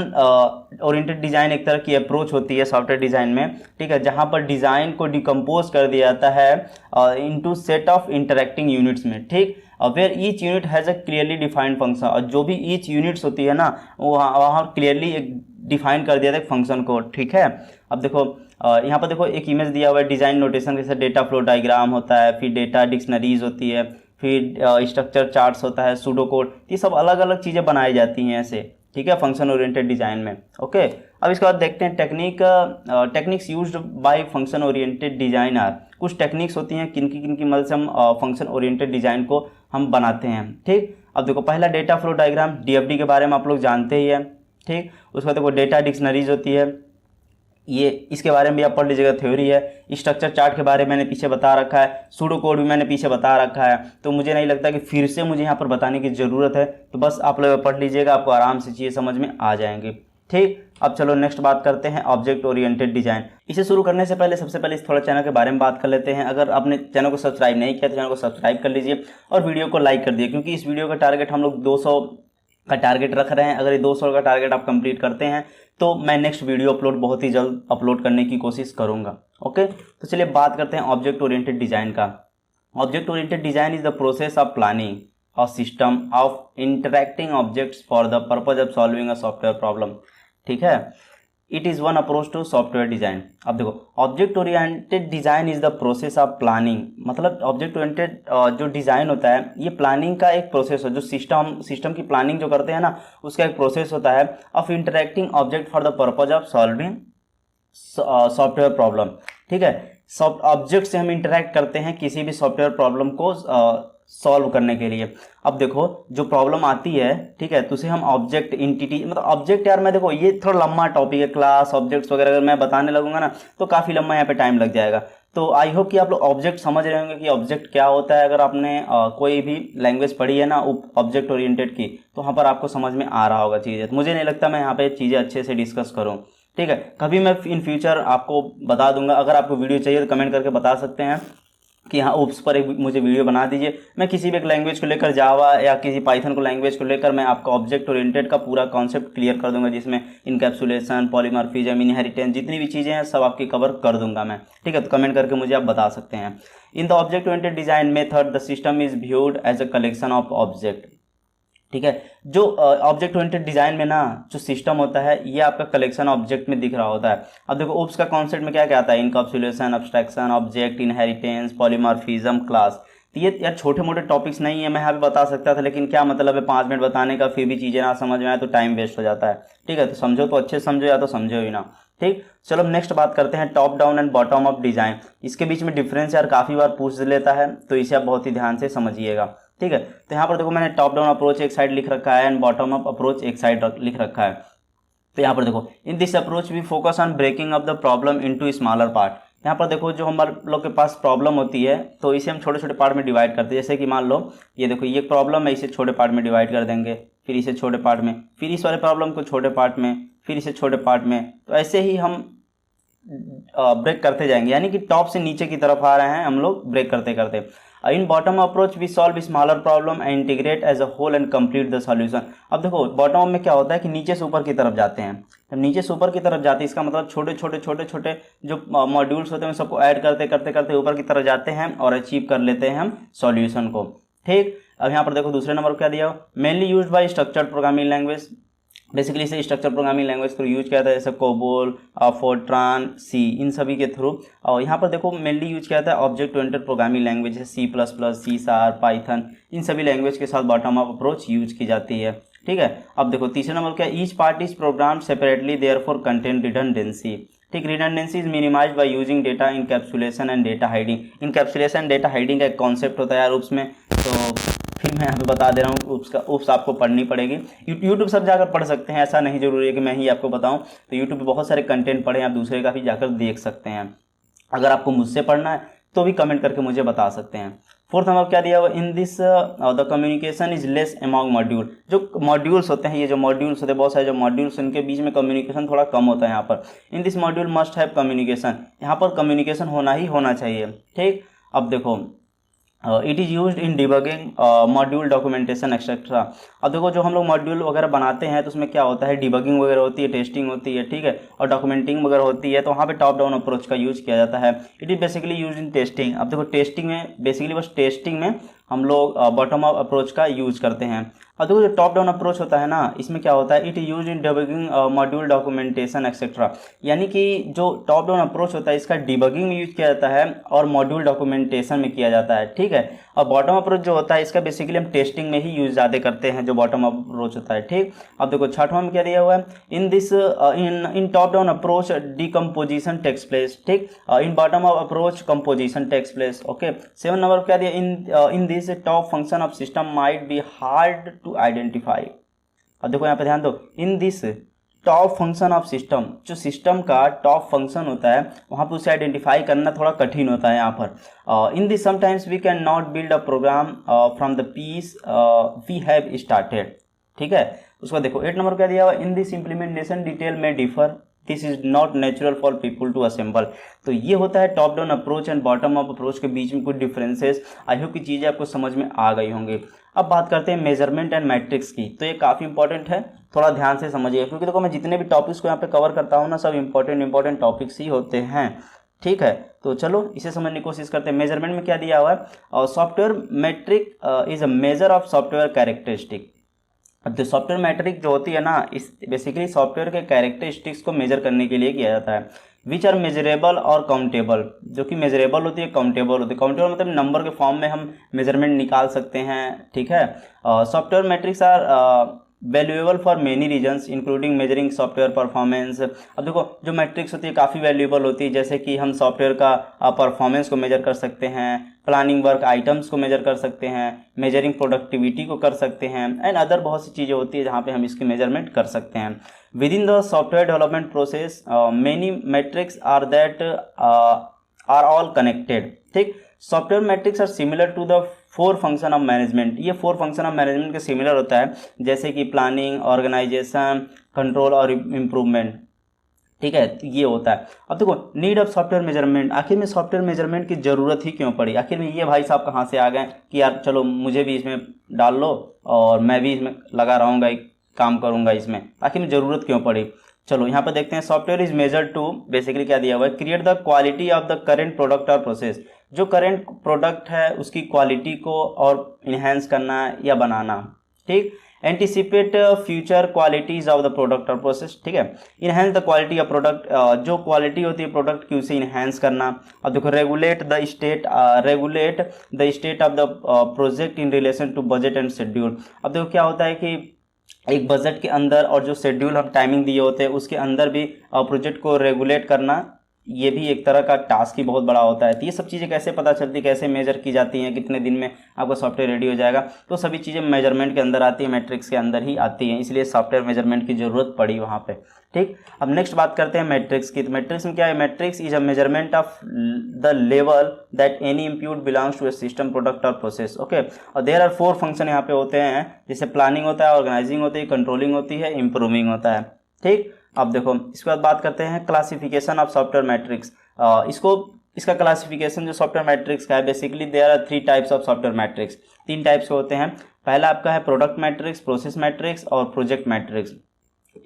ओरिएंटेड डिज़ाइन एक तरह की अप्रोच होती है सॉफ्टवेयर डिज़ाइन में। ठीक है, जहाँ पर डिज़ाइन को डिकम्पोज कर दिया जाता है into set of interacting units में। ठीक, where each unit has a clearly defined function, और जो भी ईच यूनिट्स होती है ना वहाँ क्लियरली एक डिफाइन कर दिया था एक फंक्शन को। ठीक है, अब देखो यहाँ पर देखो एक इमेज दिया हुआ है डिज़ाइन नोटेशन, जैसे डेटा फ्लो डायग्राम होता है, फिर डेटा डिक्शनरीज होती है, फिर स्ट्रक्चर चार्ट्स होता है, सूडो कोड, ये सब अलग अलग चीज़ें बनाई जाती हैं ऐसे। ठीक है, फंक्शन ओरिएंटेड डिज़ाइन में। ओके, अब इसके बाद देखते हैं techniques used by function oriented designer. कुछ टेक्निक्स होती हैं किन की मदद से हम फंक्शन ओरिएंटेड डिज़ाइन को हम बनाते हैं। ठीक, अब देखो पहला डेटा फ्लो डायग्राम, डीएफडी के बारे में आप लोग जानते ही हैं। ठीक, उसके बाद देखो डेटा डिक्शनरीज होती है, ये इसके बारे में भी आप पढ़ लीजिएगा, थ्योरी है। स्ट्रक्चर चार्ट के बारे में मैंने पीछे बता रखा है, सूडो कोड भी मैंने पीछे बता रखा है, तो मुझे नहीं लगता कि फिर से मुझे यहाँ पर बताने की ज़रूरत है, तो बस आप लोग पढ़ लीजिएगा, आपको आराम से चीज़ें समझ में आ जाएंगी। ठीक, अब चलो नेक्स्ट बात करते हैं ऑब्जेक्ट ओरिएंटेड डिज़ाइन। इसे शुरू करने से पहले सबसे पहले इस थोड़ा चैनल के बारे में बात कर लेते हैं। अगर आपने चैनल को सब्सक्राइब नहीं किया तो चैनल को सब्सक्राइब कर लीजिए और वीडियो को लाइक कर दिए, क्योंकि इस वीडियो का टारगेट हम लोग 200 का टारगेट रख रहे हैं। अगर ये 200 का टारगेट आप कंप्लीट करते हैं तो मैं नेक्स्ट वीडियो अपलोड बहुत ही जल्द अपलोड करने की कोशिश करूंगा। ओके, तो चलिए बात करते हैं ऑब्जेक्ट ओरिएंटेड डिज़ाइन का। Object oriented design is the process of planning a system of interacting objects for the purpose of solving a software problem. ठीक है, it is one approach to software design. अब देखो object oriented design is the process of planning, मतलब object oriented जो design होता है ये planning का एक प्रोसेस है। जो सिस्टम की प्लानिंग जो करते हैं ना उसका एक प्रोसेस होता है of interacting object for the purpose of solving software problem. ठीक है, ऑब्जेक्ट से हम इंटरैक्ट करते हैं किसी भी सॉफ्टवेयर प्रॉब्लम को सॉल्व करने के लिए। अब देखो जो प्रॉब्लम आती है, ठीक है, तो उसे हम ऑब्जेक्ट एंटिटी, मतलब ऑब्जेक्ट, यार मैं देखो ये थोड़ा लंबा टॉपिक है, क्लास ऑब्जेक्ट्स वगैरह अगर मैं बताने लगूंगा ना तो काफ़ी लंबा यहाँ पे टाइम लग जाएगा। तो आई होप कि आप लोग ऑब्जेक्ट समझ रहे होंगे कि ऑब्जेक्ट क्या होता है। अगर आपने कोई भी लैंग्वेज पढ़ी है ना ऑब्जेक्ट ओरिएंटेड की, तो वहाँ पर आपको समझ में आ रहा होगा चीज़ें। मुझे नहीं लगता मैं यहाँ पे चीज़ें अच्छे से डिस्कस करूँ। ठीक है, कभी मैं इन फ्यूचर आपको बता दूंगा, अगर आपको वीडियो चाहिए तो कमेंट करके बता सकते हैं, कि हाँ ओप्स पर एक मुझे वीडियो बना दीजिए, मैं किसी भी एक लैंग्वेज को लेकर जावा या किसी पाइथन को लैंग्वेज को लेकर मैं आपका ऑब्जेक्ट ओरिएंटेड का पूरा कॉन्सेप्ट क्लियर कर दूंगा, जिसमें इनकैप्सुलेशन, पॉलीमॉर्फिज्म, इनहेरिटेंस, जितनी भी चीज़ें हैं सब आपकी कवर कर दूंगा मैं। ठीक है, तो कमेंट करके मुझे आप बता सकते हैं। In the object oriented design method the system is viewed as a collection of object. ठीक है, जो ऑब्जेक्ट ओरिएंटेड डिजाइन में ना जो सिस्टम होता है ये आपका कलेक्शन ऑब्जेक्ट में दिख रहा होता है। अब देखो ओप्स का कॉन्सेप्ट में क्या क्या आता है, encapsulation, abstraction, object, inheritance, polymorphism, class. तो ये यार छोटे मोटे टॉपिक्स नहीं है, मैं यहाँ पे बता सकता था, लेकिन क्या मतलब है 5 मिनट बताने का, फिर भी चीज़ें ना समझ में आए तो टाइम वेस्ट हो जाता है। ठीक है, तो समझो तो अच्छे समझो या तो समझो ही ना। ठीक, चलो नेक्स्ट बात करते हैं top down and bottom up design. इसके बीच में डिफरेंस यार काफ़ी बार पूछ लेता है, तो इसे आप बहुत ही ध्यान से समझिएगा। ठीक है, तो यहाँ पर देखो मैंने टॉप डाउन अप्रोच एक साइड लिख रखा है एंड बॉटम अप अप्रोच एक साइड लिख रखा है। तो यहाँ पर देखो in this approach we focus on breaking up the problem into smaller part. यहाँ पर देखो जो हमारे लोग के पास प्रॉब्लम होती है तो इसे हम छोटे छोटे पार्ट में डिवाइड करते हैं। जैसे कि मान लो ये देखो ये प्रॉब्लम है, इसे छोटे पार्ट में डिवाइड कर देंगे, फिर इसे छोटे पार्ट में, फिर इस वाले प्रॉब्लम को छोटे पार्ट में, फिर इसे छोटे पार्ट में। तो ऐसे ही हम ब्रेक करते जाएंगे, यानी कि टॉप से नीचे की तरफ आ रहे हैं हम लोग ब्रेक करते करते। In bottom approach we solve smaller problem and integrate as a whole and complete the solution. अब देखो बॉटम अप में क्या होता है कि नीचे से ऊपर की तरफ जाते हैं। जब नीचे से ऊपर की तरफ जाते हैं इसका मतलब छोटे छोटे छोटे छोटे जो मॉड्यूल्स होते हैं सबको ऐड करते करते करते ऊपर की तरफ जाते हैं और अचीव कर लेते हैं हम सॉल्यूशन को। ठीक, अब यहाँ पर देखो दूसरे नंबर क्या दिया, mainly used by structured programming language. Basically इसे structure programming language through use किया था, जैसे कोबोल, फोर्ट्रान, सी, इन सभी के थ्रू। और यहाँ पर देखो मेनली यूज किया था ऑब्जेक्ट ओरिएंटेड प्रोग्रामिंग लैंग्वेज जैसे C plus plus, C sharp, Python, इन सभी लैंग्वेज के साथ बॉटम अप अप्रोच यूज की जाती है। ठीक है, अब देखो तीसरे नंबर क्या, each part is program separately therefore content redundancy. ठीक, redundancy is minimized by using data encapsulation and data hiding. Encapsulation data hiding का एक कॉन्सेप्ट होता है यार उसमें, तो फिर मैं यहाँ पे बता दे रहा हूँ उप्स आपको पढ़नी पड़ेगी। यूट्यूब सब जाकर पढ़ सकते हैं, ऐसा नहीं जरूरी है कि मैं ही आपको बताऊँ। तो यूट्यूब पे बहुत सारे कंटेंट पढ़ें, आप दूसरे का भी जाकर देख सकते हैं। अगर आपको मुझसे पढ़ना है तो भी कमेंट करके मुझे बता सकते हैं। फोर्थ नंबर क्या दिया हुआ, in this the communication is less among module. जो मॉड्यूल्स होते हैं, ये जो मॉड्यूल्स होते हैं बहुत सारे जो मॉड्यूल्स, उनके बीच में कम्युनिकेशन थोड़ा कम होता है यहाँ पर। In this module must have communication, यहाँ पर कम्युनिकेशन होना ही होना चाहिए। ठीक, अब देखो it is used in debugging module documentation etcetera. अब देखो जो हम लोग मॉड्यूल वगैरह बनाते हैं तो उसमें क्या होता है, डिबगिंग वगैरह होती है, टेस्टिंग होती है, ठीक है, और डॉक्यूमेंटिंग वगैरह होती है, तो वहाँ पे टॉप डाउन अप्रोच का यूज़ किया जाता है। It is basically use in testing. अब देखो टेस्टिंग में बेसिकली बस टेस्टिंग में हम लोग बॉटम अप अप्रोच का यूज़ करते हैं। अब देखो जो टॉप डाउन अप्रोच होता है ना, इसमें क्या होता है, it use in debugging module documentation etcetera. यानी कि जो टॉप डाउन अप्रोच होता है इसका डिबगिंग में यूज किया जाता है और मॉड्यूल डॉक्यूमेंटेशन में किया जाता है। ठीक है, और बॉटम अप्रोच जो होता है इसका बेसिकली हम टेस्टिंग में ही यूज ज़्यादा करते हैं, जो बॉटम अप्रोच होता है। ठीक, अब देखो छठवां में क्या दिया हुआ है, in this in top down approach decomposition takes place. ठीक, in bottom up approach composition takes place. Okay, 7 number क्या दिया, in this top function of system might be hard to identify. अब देखो यहाँ पे ध्यान दो, in this top function of system, जो सिस्टम का टॉप फंक्शन होता है वहाँ पे उसे आइडेंटिफाई करना थोड़ा कठिन होता है यहाँ पर। In this sometimes we can not build a program from the piece we have started. ठीक है, उसका देखो 8 नंबर क्या दिया हुआ, इन दिस इम्प्लीमेंटेशन डिटेल में differ, this is not natural for people to assemble. तो ये होता है top down approach and bottom up approach के बीच में कुछ डिफरेंसेस। आई होप की चीज़ें आपको समझ में आ गई होंगी। अब बात करते हैं मेजरमेंट एंड मैट्रिक्स की, तो ये काफ़ी इंपॉर्टेंट है, थोड़ा ध्यान से समझिए, क्योंकि देखो मैं जितने भी टॉपिक्स को यहाँ पे कवर करता हूँ ना, सब इंपॉर्टेंट टॉपिक्स ही होते हैं। ठीक है, तो चलो इसे समझने की कोशिश करते हैं। मेजरमेंट में क्या दिया हुआ है, और software metric is a measure of software characteristic. अब जो सॉफ्टवेयर मैट्रिक जो होती है ना, इस बेसिकली सॉफ्टवेयर के कैरेक्टरिस्टिक्स को मेजर करने के लिए किया जाता है। विच आर मेजरेबल और काउंटेबल, जो कि मेजरेबल होती है, काउंटेबल होती है। काउंटेबल मतलब नंबर के फॉर्म में हम मेजरमेंट निकाल सकते हैं। ठीक है, software metrics are valuable for many reasons including measuring software performance. अब देखो जो मैट्रिक्स होती है काफ़ी वैल्यूएबल होती है, जैसे कि हम सॉफ्टवेयर का परफॉर्मेंस को मेजर कर सकते हैं, प्लानिंग वर्क आइटम्स को मेजर कर सकते हैं, मेजरिंग प्रोडक्टिविटी को कर सकते हैं, एंड अदर बहुत सी चीज़ें होती है जहाँ पे हम इसकी मेजरमेंट कर सकते हैं। Within the software development process many metrics are that are all connected. ठीक, software metrics are similar to the 4 function of management. ये 4 फंक्शन ऑफ मैनेजमेंट के सिमिलर होता है, जैसे कि प्लानिंग, ऑर्गेनाइजेशन, कंट्रोल और इम्प्रूवमेंट। ठीक है, तो ये होता है। अब देखो नीड ऑफ सॉफ्टवेयर मेजरमेंट, आखिर में सॉफ्टवेयर मेजरमेंट की ज़रूरत ही क्यों पड़ी, आखिर में ये भाई साहब कहाँ से आ गए कि यार चलो मुझे भी इसमें डाल लो और मैं भी इसमें लगा रहूँगा, काम करूँगा इसमें, आखिर में ज़रूरत क्यों पड़ी। चलो यहाँ पर देखते हैं, software is measure to, basically क्या दिया हुआ है, create the quality of the current product और प्रोसेस, जो करेंट प्रोडक्ट है उसकी क्वालिटी को और इन्हेंस करना या बनाना, ठीक। Anticipate future qualities of the product और प्रोसेस, ठीक है। Enhance the quality of product, जो क्वालिटी होती है प्रोडक्ट की उसे इनहेंस करना। अब देखो regulate the state of the project in relation to budget and schedule. अब देखो क्या होता है कि एक बजट के अंदर और जो शेड्यूल हम टाइमिंग दिए होते हैं उसके अंदर भी प्रोजेक्ट को रेगुलेट करना, ये भी एक तरह का टास्क ही बहुत बड़ा होता है। तो ये सब चीज़ें कैसे पता चलती, कैसे मेजर की जाती हैं, कितने दिन में आपका सॉफ्टवेयर रेडी हो जाएगा, तो सभी चीज़ें मेजरमेंट के अंदर आती है, मैट्रिक्स के अंदर ही आती हैं, इसलिए सॉफ्टवेयर मेजरमेंट की ज़रूरत पड़ी वहाँ पे, ठीक। अब नेक्स्ट बात करते हैं मैट्रिक्स की। तो मैट्रिक्स में क्या है, metrics is a measurement of the level that any input belongs to a system, product और प्रोसेस, ओके। और देयर आर 4 फंक्शन यहाँ पे होते हैं, जैसे प्लानिंग होता है, ऑर्गेनाइजिंग होती है, कंट्रोलिंग होती है, इंप्रूविंग होता है, ठीक। अब देखो इसके बाद बात करते हैं क्लासिफिकेशन ऑफ सॉफ्टवेयर मैट्रिक्स। इसका क्लासिफिकेशन जो सॉफ्टवेयर मैट्रिक्स का है, basically there are 3 types of software metrics, 3 types के होते हैं। पहला आपका है प्रोडक्ट मैट्रिक्स, प्रोसेस मैट्रिक्स और प्रोजेक्ट मैट्रिक्स।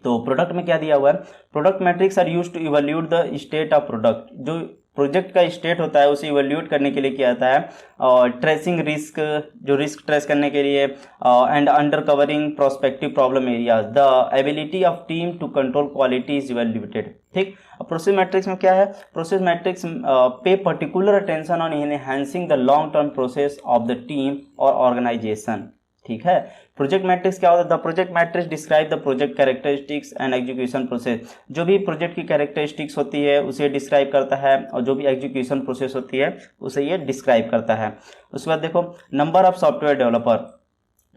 तो प्रोडक्ट में क्या दिया हुआ है, product metrics are used to evaluate the state of product, जो प्रोजेक्ट का स्टेट होता है उसे इवैल्यूएट करने के लिए किया जाता है, और ट्रेसिंग रिस्क, जो रिस्क ट्रेस करने के लिए, and under covering prospective problem areas, the ability of team to control quality is evaluated, ठीक। अब प्रोसेस मैट्रिक्स में क्या है, process metrics pay particular attention on enhancing the long term process of the team और organization, ठीक है। Project metrics क्या होता है, the project metrics describe the project characteristics and execution process, जो भी प्रोजेक्ट की कैरेक्टरिस्टिक्स होती है उसे डिस्क्राइब करता है, और जो भी एग्जीक्यूशन प्रोसेस होती है उसे ये डिस्क्राइब करता है। उसके बाद देखो number of software developer,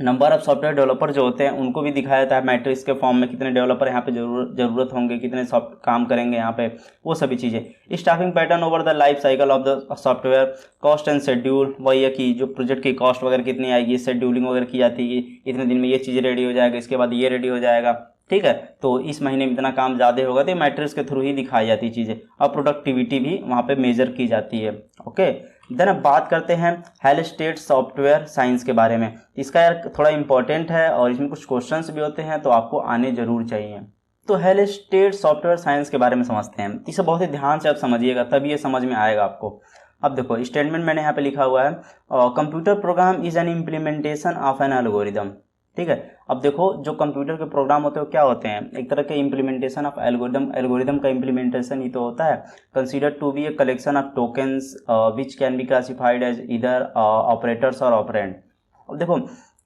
number of software developer जो होते हैं उनको भी दिखाया जाता है मैट्रिक्स के फॉर्म में, कितने डेवलपर यहाँ पे जरूरत होंगे, कितने काम करेंगे यहाँ पे, वो सभी चीज़ें। Staffing pattern over the life cycle of the software, cost and schedule, वही है कि जो प्रोजेक्ट की कॉस्ट वगैरह कितनी आएगी, शेड्यूलिंग वगैरह की जाती है, इतने दिन में ये चीज़ रेडी हो जाएगा, इसके बाद ये रेडी हो जाएगा, ठीक है। तो इस महीने में इतना काम ज़्यादा होगा, तो मैट्रिक्स के थ्रू ही दिखाई जाती चीज़ें, और प्रोडक्टिविटी भी वहाँ पे मेजर की जाती है, ओके। देन अब बात करते हैं हेलस्टेड सॉफ्टवेयर साइंस के बारे में। इसका यार थोड़ा इंपॉर्टेंट है और इसमें कुछ क्वेश्चंस भी होते हैं, तो आपको आने जरूर चाहिए। तो हेलस्टेड सॉफ्टवेयर साइंस के बारे में समझते हैं, इसे बहुत ही ध्यान से आप समझिएगा, तभी ये समझ में आएगा आपको। अब देखो स्टेटमेंट मैंने यहाँ पे लिखा हुआ है, computer program is an implementation of N algorithm, ठीक है। अब देखो जो कंप्यूटर के प्रोग्राम होते हैं वो क्या होते हैं, एक तरह के इम्प्लीमेंटेशन ऑफ एल्गोरिदम, एल्गोरिदम का इम्प्लीमेंटेशन ही तो होता है। Consider to be a collection of tokens which can be classified as either operators और ऑपरेंड। अब देखो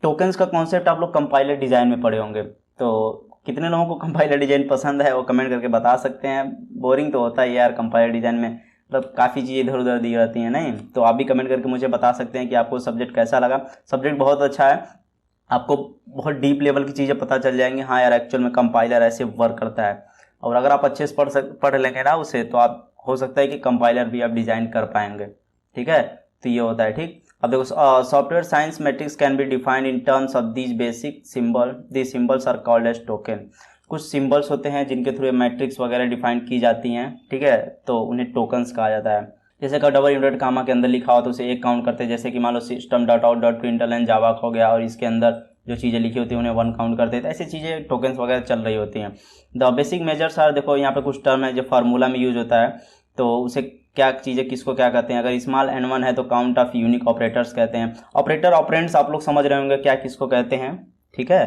टोकन्स का कॉन्सेप्ट आप लोग कंपाइलर डिजाइन में पढ़े होंगे, तो कितने लोगों को कंपाइलर डिजाइन पसंद है वो कमेंट करके बता सकते हैं। बोरिंग तो होता है यार कंपाइलर डिजाइन में, मतलब काफ़ी चीज़ें इधर उधर दी जाती हैं, नहीं तो आप भी कमेंट करके मुझे बता सकते हैं कि आपको सब्जेक्ट कैसा लगा। सब्जेक्ट बहुत अच्छा है, आपको बहुत डीप लेवल की चीज़ें पता चल जाएंगी, हाँ यार एक्चुअल में कंपाइलर ऐसे वर्क करता है। और अगर आप अच्छे से पढ़ लेंगे ना उसे, तो आप हो सकता है कि कंपाइलर भी आप डिज़ाइन कर पाएंगे, ठीक है। तो ये होता है, ठीक। अब देखो software science metrics can be defined in terms of these basic symbol, these symbols are called as token. कुछ सिंबल्स होते हैं जिनके थ्रू मैट्रिक्स वगैरह डिफाइन की जाती हैं, ठीक है, तो उन्हें टोकन्स कहा जाता है। जैसे का डबल इनवर्टेड कामा के अंदर लिखा हो तो उसे एक काउंट करते हैं, जैसे कि मान लो system dot out dot println Java हो गया, और इसके अंदर जो चीज़ें लिखी होती हैं उन्हें 1 काउंट करते हैं, तो ऐसी चीज़ें टोकन्स वगैरह चल रही होती हैं। द बेसिक मेजर्स आर, देखो यहाँ पे कुछ टर्म है जो फार्मूला में यूज होता है, तो उसे क्या चीज़ें किसको क्या कहते हैं। अगर स्मॉल n1 है तो काउंट ऑफ यूनिक ऑपरेटर्स कहते हैं। ऑपरेटर ऑपरेंड्स आप लोग समझ रहे होंगे क्या किसको कहते हैं, ठीक है।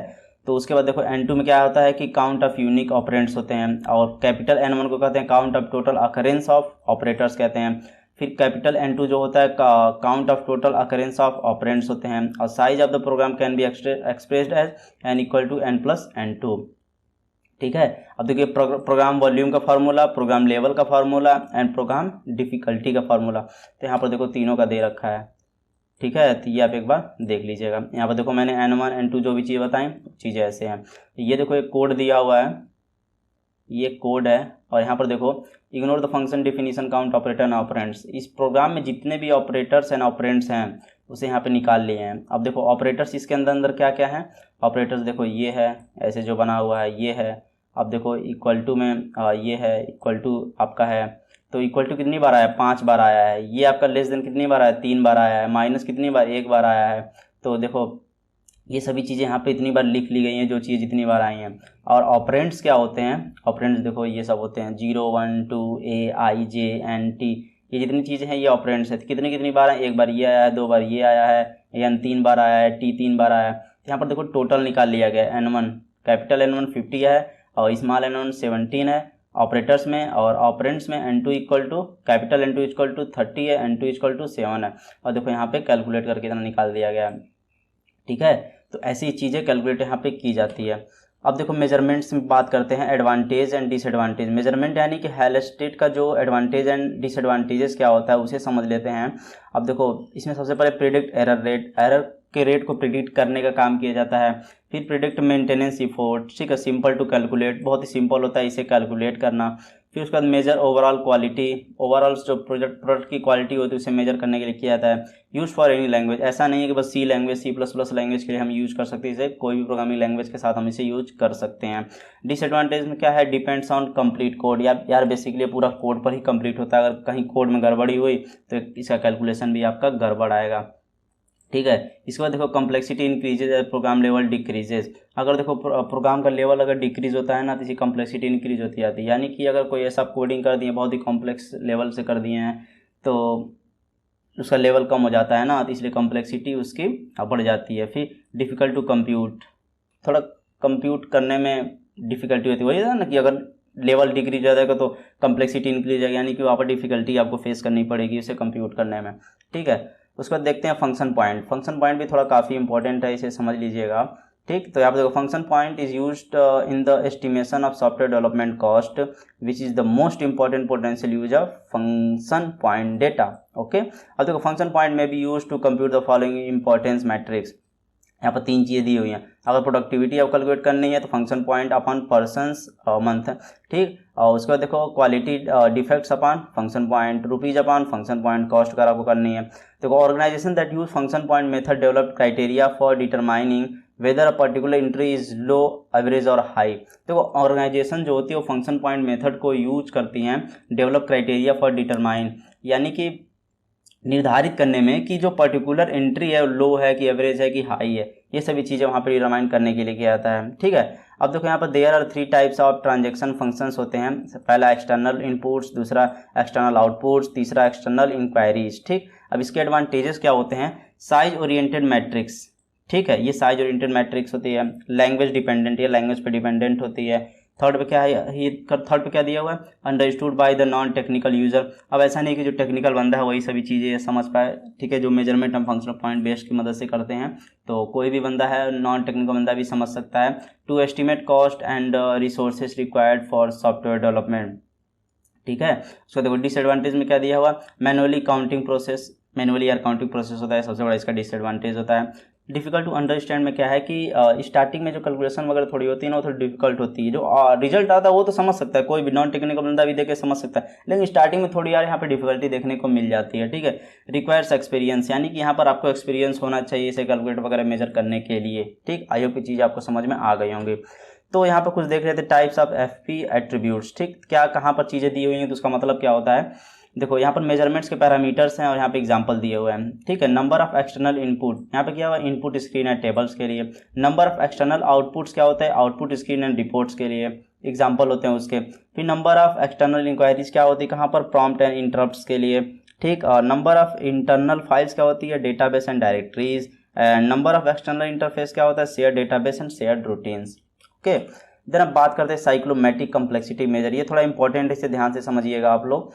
तो उसके बाद देखो n2 में क्या होता है कि काउंट ऑफ यूनिक ऑपरेंड्स होते हैं, और कैपिटल N1 को कहते हैं count of total occurrence of operators कहते हैं। फिर कैपिटल N2 जो होता है count of total occurrence of operands होते हैं। और size of the program can be expressed as n = n+n2, ठीक है। अब देखिए प्रोग्राम वॉल्यूम का फार्मूला, प्रोग्राम लेवल का फार्मूला एंड प्रोग्राम डिफिकल्टी का फार्मूला, तो यहाँ पर देखो तीनों का दे रखा है, ठीक है। तो ये आप एक बार देख लीजिएगा। यहाँ पर देखो मैंने n1 n2 जो भी चीज़ें बताएं चीज़ें ऐसे हैं। ये देखो एक कोड दिया हुआ है, ये कोड है, और यहाँ पर देखो ignore the function definition count operator and operands. इस प्रोग्राम में जितने भी ऑपरेटर्स एंड ऑपरेंड्स हैं उसे यहाँ पे निकाल लिए हैं। अब देखो ऑपरेटर्स इसके अंदर क्या क्या है, ऑपरेटर्स देखो ये है ऐसे जो बना हुआ है, ये है, अब देखो इक्वल टू में ये है इक्वल टू आपका है, तो इक्वल टू कितनी बार आया है, 5 बार आया है। ये आपका लेस देन कितनी बार आया है, 3 बार आया है। माइनस कितनी बार, 1 बार आया है। तो देखो ये सभी चीज़ें यहाँ पे इतनी बार लिख ली गई हैं, जो चीज़ जितनी बार आई हैं। और ऑपरेंड्स क्या होते हैं, ऑपरेंड्स देखो ये सब होते हैं 0 1 2 A I J N T, ये जितनी चीज़ें हैं ये ऑपरेंड्स है। कितनी कितनी बार है, 1 बार ये आया है, 2 बार ये आया है, N 3 बार आया है, T 3 बार आया है। तो यहाँ पर देखो टोटल निकाल लिया गया है। N1 कैपिटल N1 50 है और स्मॉल N1 17 है ऑपरेटर्स में, और ऑपरेंड्स में N2 equal to capital N2 equal to 30 है, N2 इक्वल टू 7 है। और देखो यहाँ पे कैलकुलेट करके इतना निकाल दिया गया है, ठीक है। तो ऐसी चीज़ें कैलकुलेट यहाँ पे की जाती है। अब देखो मेजरमेंट्स में बात करते हैं, एडवांटेज एंड डिसएडवांटेज। मेजरमेंट यानी कि हेलोस्टेट का जो एडवांटेज एंड डिसएडवांटेजेस क्या होता है उसे समझ लेते हैं। अब देखो इसमें सबसे पहले प्रिडिक्ट एरर रेट, एरर के रेट को प्रिडिक्ट करने का काम किया जाता है। फिर प्रिडिक्ट मेंटेनेंस इफोर्ट, ठीक है, सिंपल टू कैलकुलेट, बहुत ही सिंपल होता है इसे कैलकुलेट करना। फिर उसके बाद मेजर ओवरऑल क्वालिटी, ओवरऑल जो प्रोडक्ट की क्वालिटी होती है उसे मेजर करने के लिए किया जाता है। यूज फॉर एनी लैंग्वेज, ऐसा नहीं है कि बस सी लैंग्वेज, C++ लैंग्वेज के लिए हम यूज कर सकते हैं इसे, कोई भी प्रोग्रामिंग लैंग्वेज के साथ हम इसे यूज कर सकते हैं। डिसएडवांटेज में क्या है, डिपेंड्स ऑन कंप्लीट कोड, यार बेसिकली पूरा कोड पर ही कंप्लीट होता है। अगर कहीं कोड में गड़बड़ी हुई तो इसका कैलकुलेशन भी आपका गड़बड़ आएगा, ठीक है। इसके बाद देखो complexity increases, program level decreases. अगर देखो प्रोग्राम का लेवल अगर डिक्रीज होता है ना तो इसकी कम्प्लेक्सिटी इंक्रीज होती जाती है। यानी कि अगर कोई ऐसा कोडिंग कर दिए, बहुत ही कॉम्प्लेक्स लेवल से कर दिए हैं, तो उसका लेवल कम हो जाता है ना, तो इसलिए कम्प्लेक्सिटी उसकी बढ़ जाती है। फिर डिफ़िकल्ट टू कंप्यूट, थोड़ा कंप्यूट करने में डिफ़िकल्टी होती है। वही है ना कि अगर लेवल डिक्रीज हो जाएगा तो कम्प्लेक्सिटी इंक्रीज हो जाएगी, यानी कि वहाँ पर डिफ़िकल्टी आपको फेस करनी पड़ेगी उसे कंप्यूट करने में, ठीक है। उसके बाद देखते हैं फंक्शन पॉइंट। फंक्शन पॉइंट भी थोड़ा काफ़ी इंपॉर्टेंट है, इसे समझ लीजिएगा, ठीक। तो यहाँ पर देखो function point is used in the estimation of software development cost, which is the most important potential use of function point data, okay. अब देखो फंक्शन पॉइंट में भी use to compute the following importance metrics. यहाँ पर 3 चीज़ें दी हुई हैं। अगर प्रोडक्टिविटी आप कैलकुलेट करनी है तो function point upon persons month, ठीक। और उसके बाद देखो quality defects upon function point, rupees upon function point, cost अगर आपको करनी है। देखो organization that use function point method develop criteria for determining whether a particular entry is low, average और हाई। देखो ऑर्गेनाइजेशन जो होती है वो फंक्शन पॉइंट मेथड को यूज करती हैं डेवलप क्राइटेरिया फॉर डिटरमाइन, यानी कि निर्धारित करने में कि जो पर्टिकुलर एंट्री है लो है कि एवरेज है कि हाई है, ये सभी चीज़ें वहाँ पर डिटरमाइन करने के लिए किया जाता है, ठीक है। अब देखो यहाँ पर there are 3 types of transaction functions होते हैं। पहला एक्सटर्नल इनपुट्स, दूसरा एक्सटर्नल आउटपुट्स, तीसरा एक्सटर्नल इंक्वायरीज, ठीक। अब इसके एडवांटेजेस क्या होते हैं, साइज ओरिएंटेड मैट्रिक्स, ठीक है, ये साइज ओरिएंटेड मैट्रिक्स होती है। लैंग्वेज डिपेंडेंट, ये लैंग्वेज पे डिपेंडेंट होती है। थर्ड पे क्या है, ये थर्ड पे क्या दिया हुआ है, understood by the non technical user. अब ऐसा नहीं कि जो टेक्निकल बंदा है वही सभी चीज़ें समझ पाए, ठीक है। जो मेजरमेंट हम फंक्शनल पॉइंट बेस्ड की मदद से करते हैं, तो कोई भी बंदा है, नॉन टेक्निकल बंदा भी समझ सकता है। To estimate cost and resources required for software development, ठीक है। उसको देखो डिसएडवांटेज में क्या दिया हुआ, मैनुअली काउंटिंग प्रोसेस, मैनुअली यार काउंटिंग प्रोसेस होता है, सबसे बड़ा इसका डिसएडवांटेज होता है। डिफिकल्ट टू अंडरस्टैंड में क्या है कि स्टार्टिंग में जो कैलकुलेशन वगैरह थोड़ी होती है ना वो थोड़ी डिफिकल्ट होती है। जो रिजल्ट आता है वो तो समझ सकता है, कोई भी नॉन टेक्निकल बंदा भी देख के समझ सकता है, लेकिन स्टार्टिंग में थोड़ी यार यहाँ पे डिफिकल्टी देखने को मिल जाती है, ठीक है। रिक्वायर्स एक्सपीरियंस, यानी कि यहाँ पर आपको एक्सपीरियंस होना चाहिए इसे कैलकुलेट वगैरह मेजर करने के लिए, ठीक। आई होप ये चीज़ आपको समझ में आ गई होंगी। तो यहाँ पर कुछ देख रहे थे टाइप्स ऑफ FP एट्रीब्यूट्स, ठीक। क्या कहाँ पर चीज़ें दी हुई हैं तो उसका मतलब क्या होता है, देखो यहाँ पर मेजरमेंट्स के पैरामीटर्स हैं और यहाँ पे एग्जांपल दिए हुए हैं, ठीक है। नंबर ऑफ एक्सटर्नल इनपुट, यहाँ पे क्या हुआ, इनपुट स्क्रीन है टेबल्स के लिए। नंबर ऑफ एक्सटर्नल आउटपुट्स क्या होता है, आउटपुट स्क्रीन एंड रिपोर्ट्स के लिए, एग्जांपल होते हैं उसके। फिर नंबर ऑफ एक्सटर्नल इंक्वायरीज क्या होती है, कहाँ पर, प्रॉम्प्ट एंड इंटरप्ट्स के लिए, ठीक। और नंबर ऑफ इंटरनल फाइल्स क्या होती है, database and directories. And number of external interface क्या होता है, share database and share routines, okay. Then अब बात करते हैं साइक्लोमेट्रिक कम्प्लेक्सिटी मेजर, ये थोड़ा इंपॉर्टेंट है, इसे ध्यान से समझिएगा आप लोग।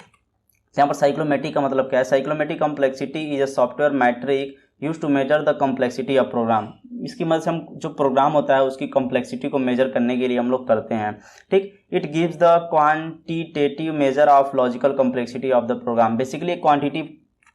यहाँ पर साइक्लोमेट्रिक का मतलब क्या है, cyclometric complexity is a software metric use to measure the complexity of program. इसकी मदद से हम जो प्रोग्राम होता है उसकी कम्प्लेक्सिटी को मेजर करने के लिए हम लोग करते हैं, ठीक। It gives the quantitative measure of logical complexity of the program. Basically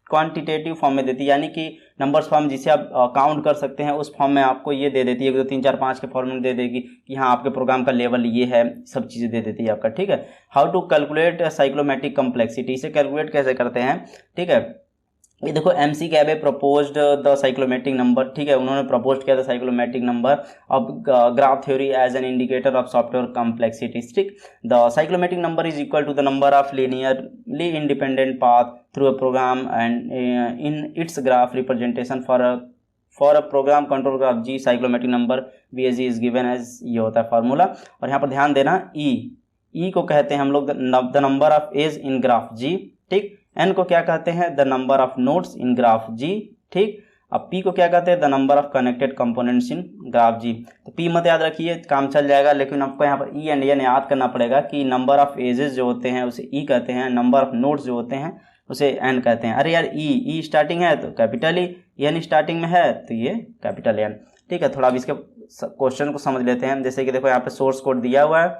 quantitative form में देती है, यानी कि नंबर्स फॉर्म जिसे आप काउंट कर सकते हैं उस फॉर्म में आपको ये दे देती है, 1 2 3 4 5 के फॉर्म में दे देगी कि हाँ आपके प्रोग्राम का लेवल ये है, सब चीज़ें दे देती है आपका, ठीक है। How to calculate cyclometric complexity, इसे कैलकुलेट कैसे करते हैं, ठीक है। ये देखो MC Cabe proposed the cyclometric number, ठीक है, उन्होंने प्रपोज किया था cyclometric number of graph theory as an indicator of software complexity, ठीक। The cyclometric number is equal to the number of linearly independent path through a program and in its graph representation for a program control graph G cyclometric number VSG is given as, ये होता है formula. और यहाँ पर ध्यान देना E को कहते हैं हम लोग the number of edge in graph G, ठीक। N को क्या कहते हैं, the number of nodes in graph G, ठीक। अब P को क्या कहते हैं, the number of connected components in graph G। तो P मत याद रखिए, काम चल जाएगा, लेकिन आपको यहाँ पर E एंड N याद करना पड़ेगा कि नंबर ऑफ एजेस जो होते हैं उसे E कहते हैं, नंबर ऑफ नोड्स जो होते हैं उसे N कहते हैं। अरे यार E स्टार्टिंग है तो कैपिटल E, N स्टार्टिंग में है तो ये कैपिटल N, ठीक है। थोड़ा अब इसके क्वेश्चन को समझ लेते हैं। जैसे कि देखो यहाँ पे सोर्स कोड दिया हुआ है,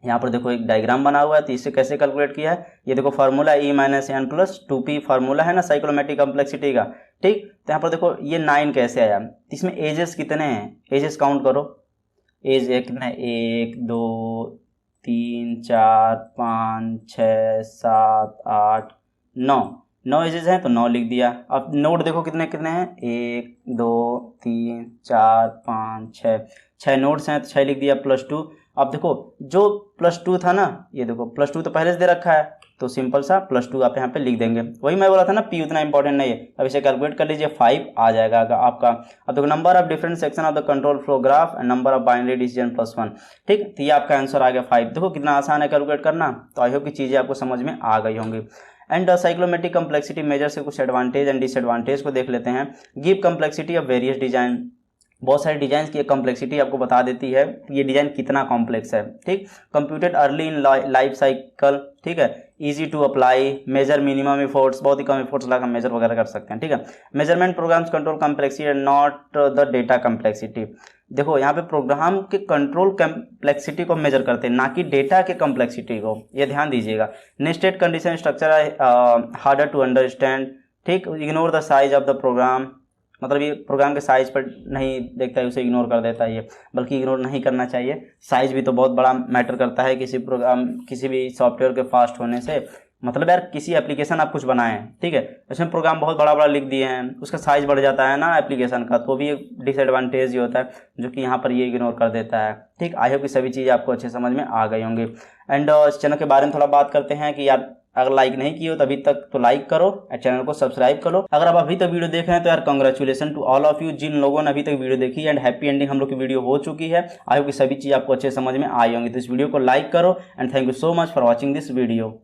यहाँ पर देखो एक डायग्राम बना हुआ है, तो इसे कैसे कैलकुलेट किया है, ये देखो formula E minus N plus 2P formula है ना साइक्लोमेट्रिक कॉम्प्लेक्सिटी का, ठीक। तो यहाँ पर देखो ये 9 कैसे आया, इसमें एजेस कितने हैं, एजेस काउंट करो, एज एक कितना है, 1 2 3 4 5 6 7 8 9 एजेस हैं तो 9 लिख दिया। अब नोड देखो कितने कितने हैं, 1 2 3 4 5 6 नोड्स हैं तो 6 लिख दिया प्लस 2। अब देखो जो प्लस 2 था ना, ये देखो प्लस 2 तो पहले से दे रखा है, तो सिंपल सा प्लस 2 आप यहाँ पे लिख देंगे। वही मैं बोला था ना P उतना इंपॉर्टेंट नहीं है। अब इसे कैलकुलेट कर लीजिए, 5 आ जाएगा आपका। अब देखो number of different section of the control flow graph and number of binary decision plus 1, ठीक। तो ये आपका आंसर आ गया 5। देखो कितना आसान है कैलकुलेट करना। तो आई होप की चीज़ें आपको समझ में आ गई होंगी। एंड साइक्लोमेट्रिक कम्प्लेक्सिटी मेजर से कुछ एडवांटेज एंड डिसएडवांटेज को देख लेते हैं। Give complexity of various design, बहुत सारे डिजाइन की कॉम्प्लेक्सिटी आपको बता देती है ये डिजाइन कितना कॉम्प्लेक्स है, ठीक। Computed early in life cycle, ठीक है। Easy to apply, measure minimum efforts, बहुत ही कम एफर्ट्स लगा मेजर वगैरह कर सकते हैं, ठीक है। Measurement programs control complexity and not the data complexity. देखो यहाँ पे प्रोग्राम के कंट्रोल कॉम्प्लेक्सिटी को मेजर करते हैं, ना कि डेटा के कॉम्प्लेक्सिटी को, ये ध्यान दीजिएगा। Nested condition structure harder to understand, ठीक। Ignore the size of the program, मतलब ये प्रोग्राम के साइज पर नहीं देखता है, उसे इग्नोर कर देता है ये, बल्कि इग्नोर नहीं करना चाहिए। साइज भी तो बहुत बड़ा मैटर करता है किसी प्रोग्राम, किसी भी सॉफ्टवेयर के फास्ट होने से। मतलब यार किसी एप्लीकेशन आप कुछ बनाएं, ठीक है, इसमें प्रोग्राम बहुत बड़ा बड़ा लिख दिए हैं, उसका साइज बढ़ जाता है ना एप्लीकेशन का, तो भी एक डिसएडवांटेज ही होता है, जो कि यहाँ पर ये इग्नोर कर देता है, ठीक। आई होप कि सभी चीज़ें आपको अच्छे समझ में आ गई होंगी। एंड इस चैनल के बारे में थोड़ा बात करते हैं कि यार अगर लाइक नहीं किए हो तो अभी तक तो लाइक करो और चैनल को सब्सक्राइब करो। अगर आप अभी तक वीडियो देख रहे हैं तो यार congratulation to all of you, जिन लोगों ने अभी तक वीडियो देखी एंड हैप्पी एंडिंग हम लोग की वीडियो हो चुकी है। आई होप कि सभी चीज़ आपको अच्छे समझ में आई होंगी। तो इस वीडियो को लाइक करो and thank you so much for watching this video.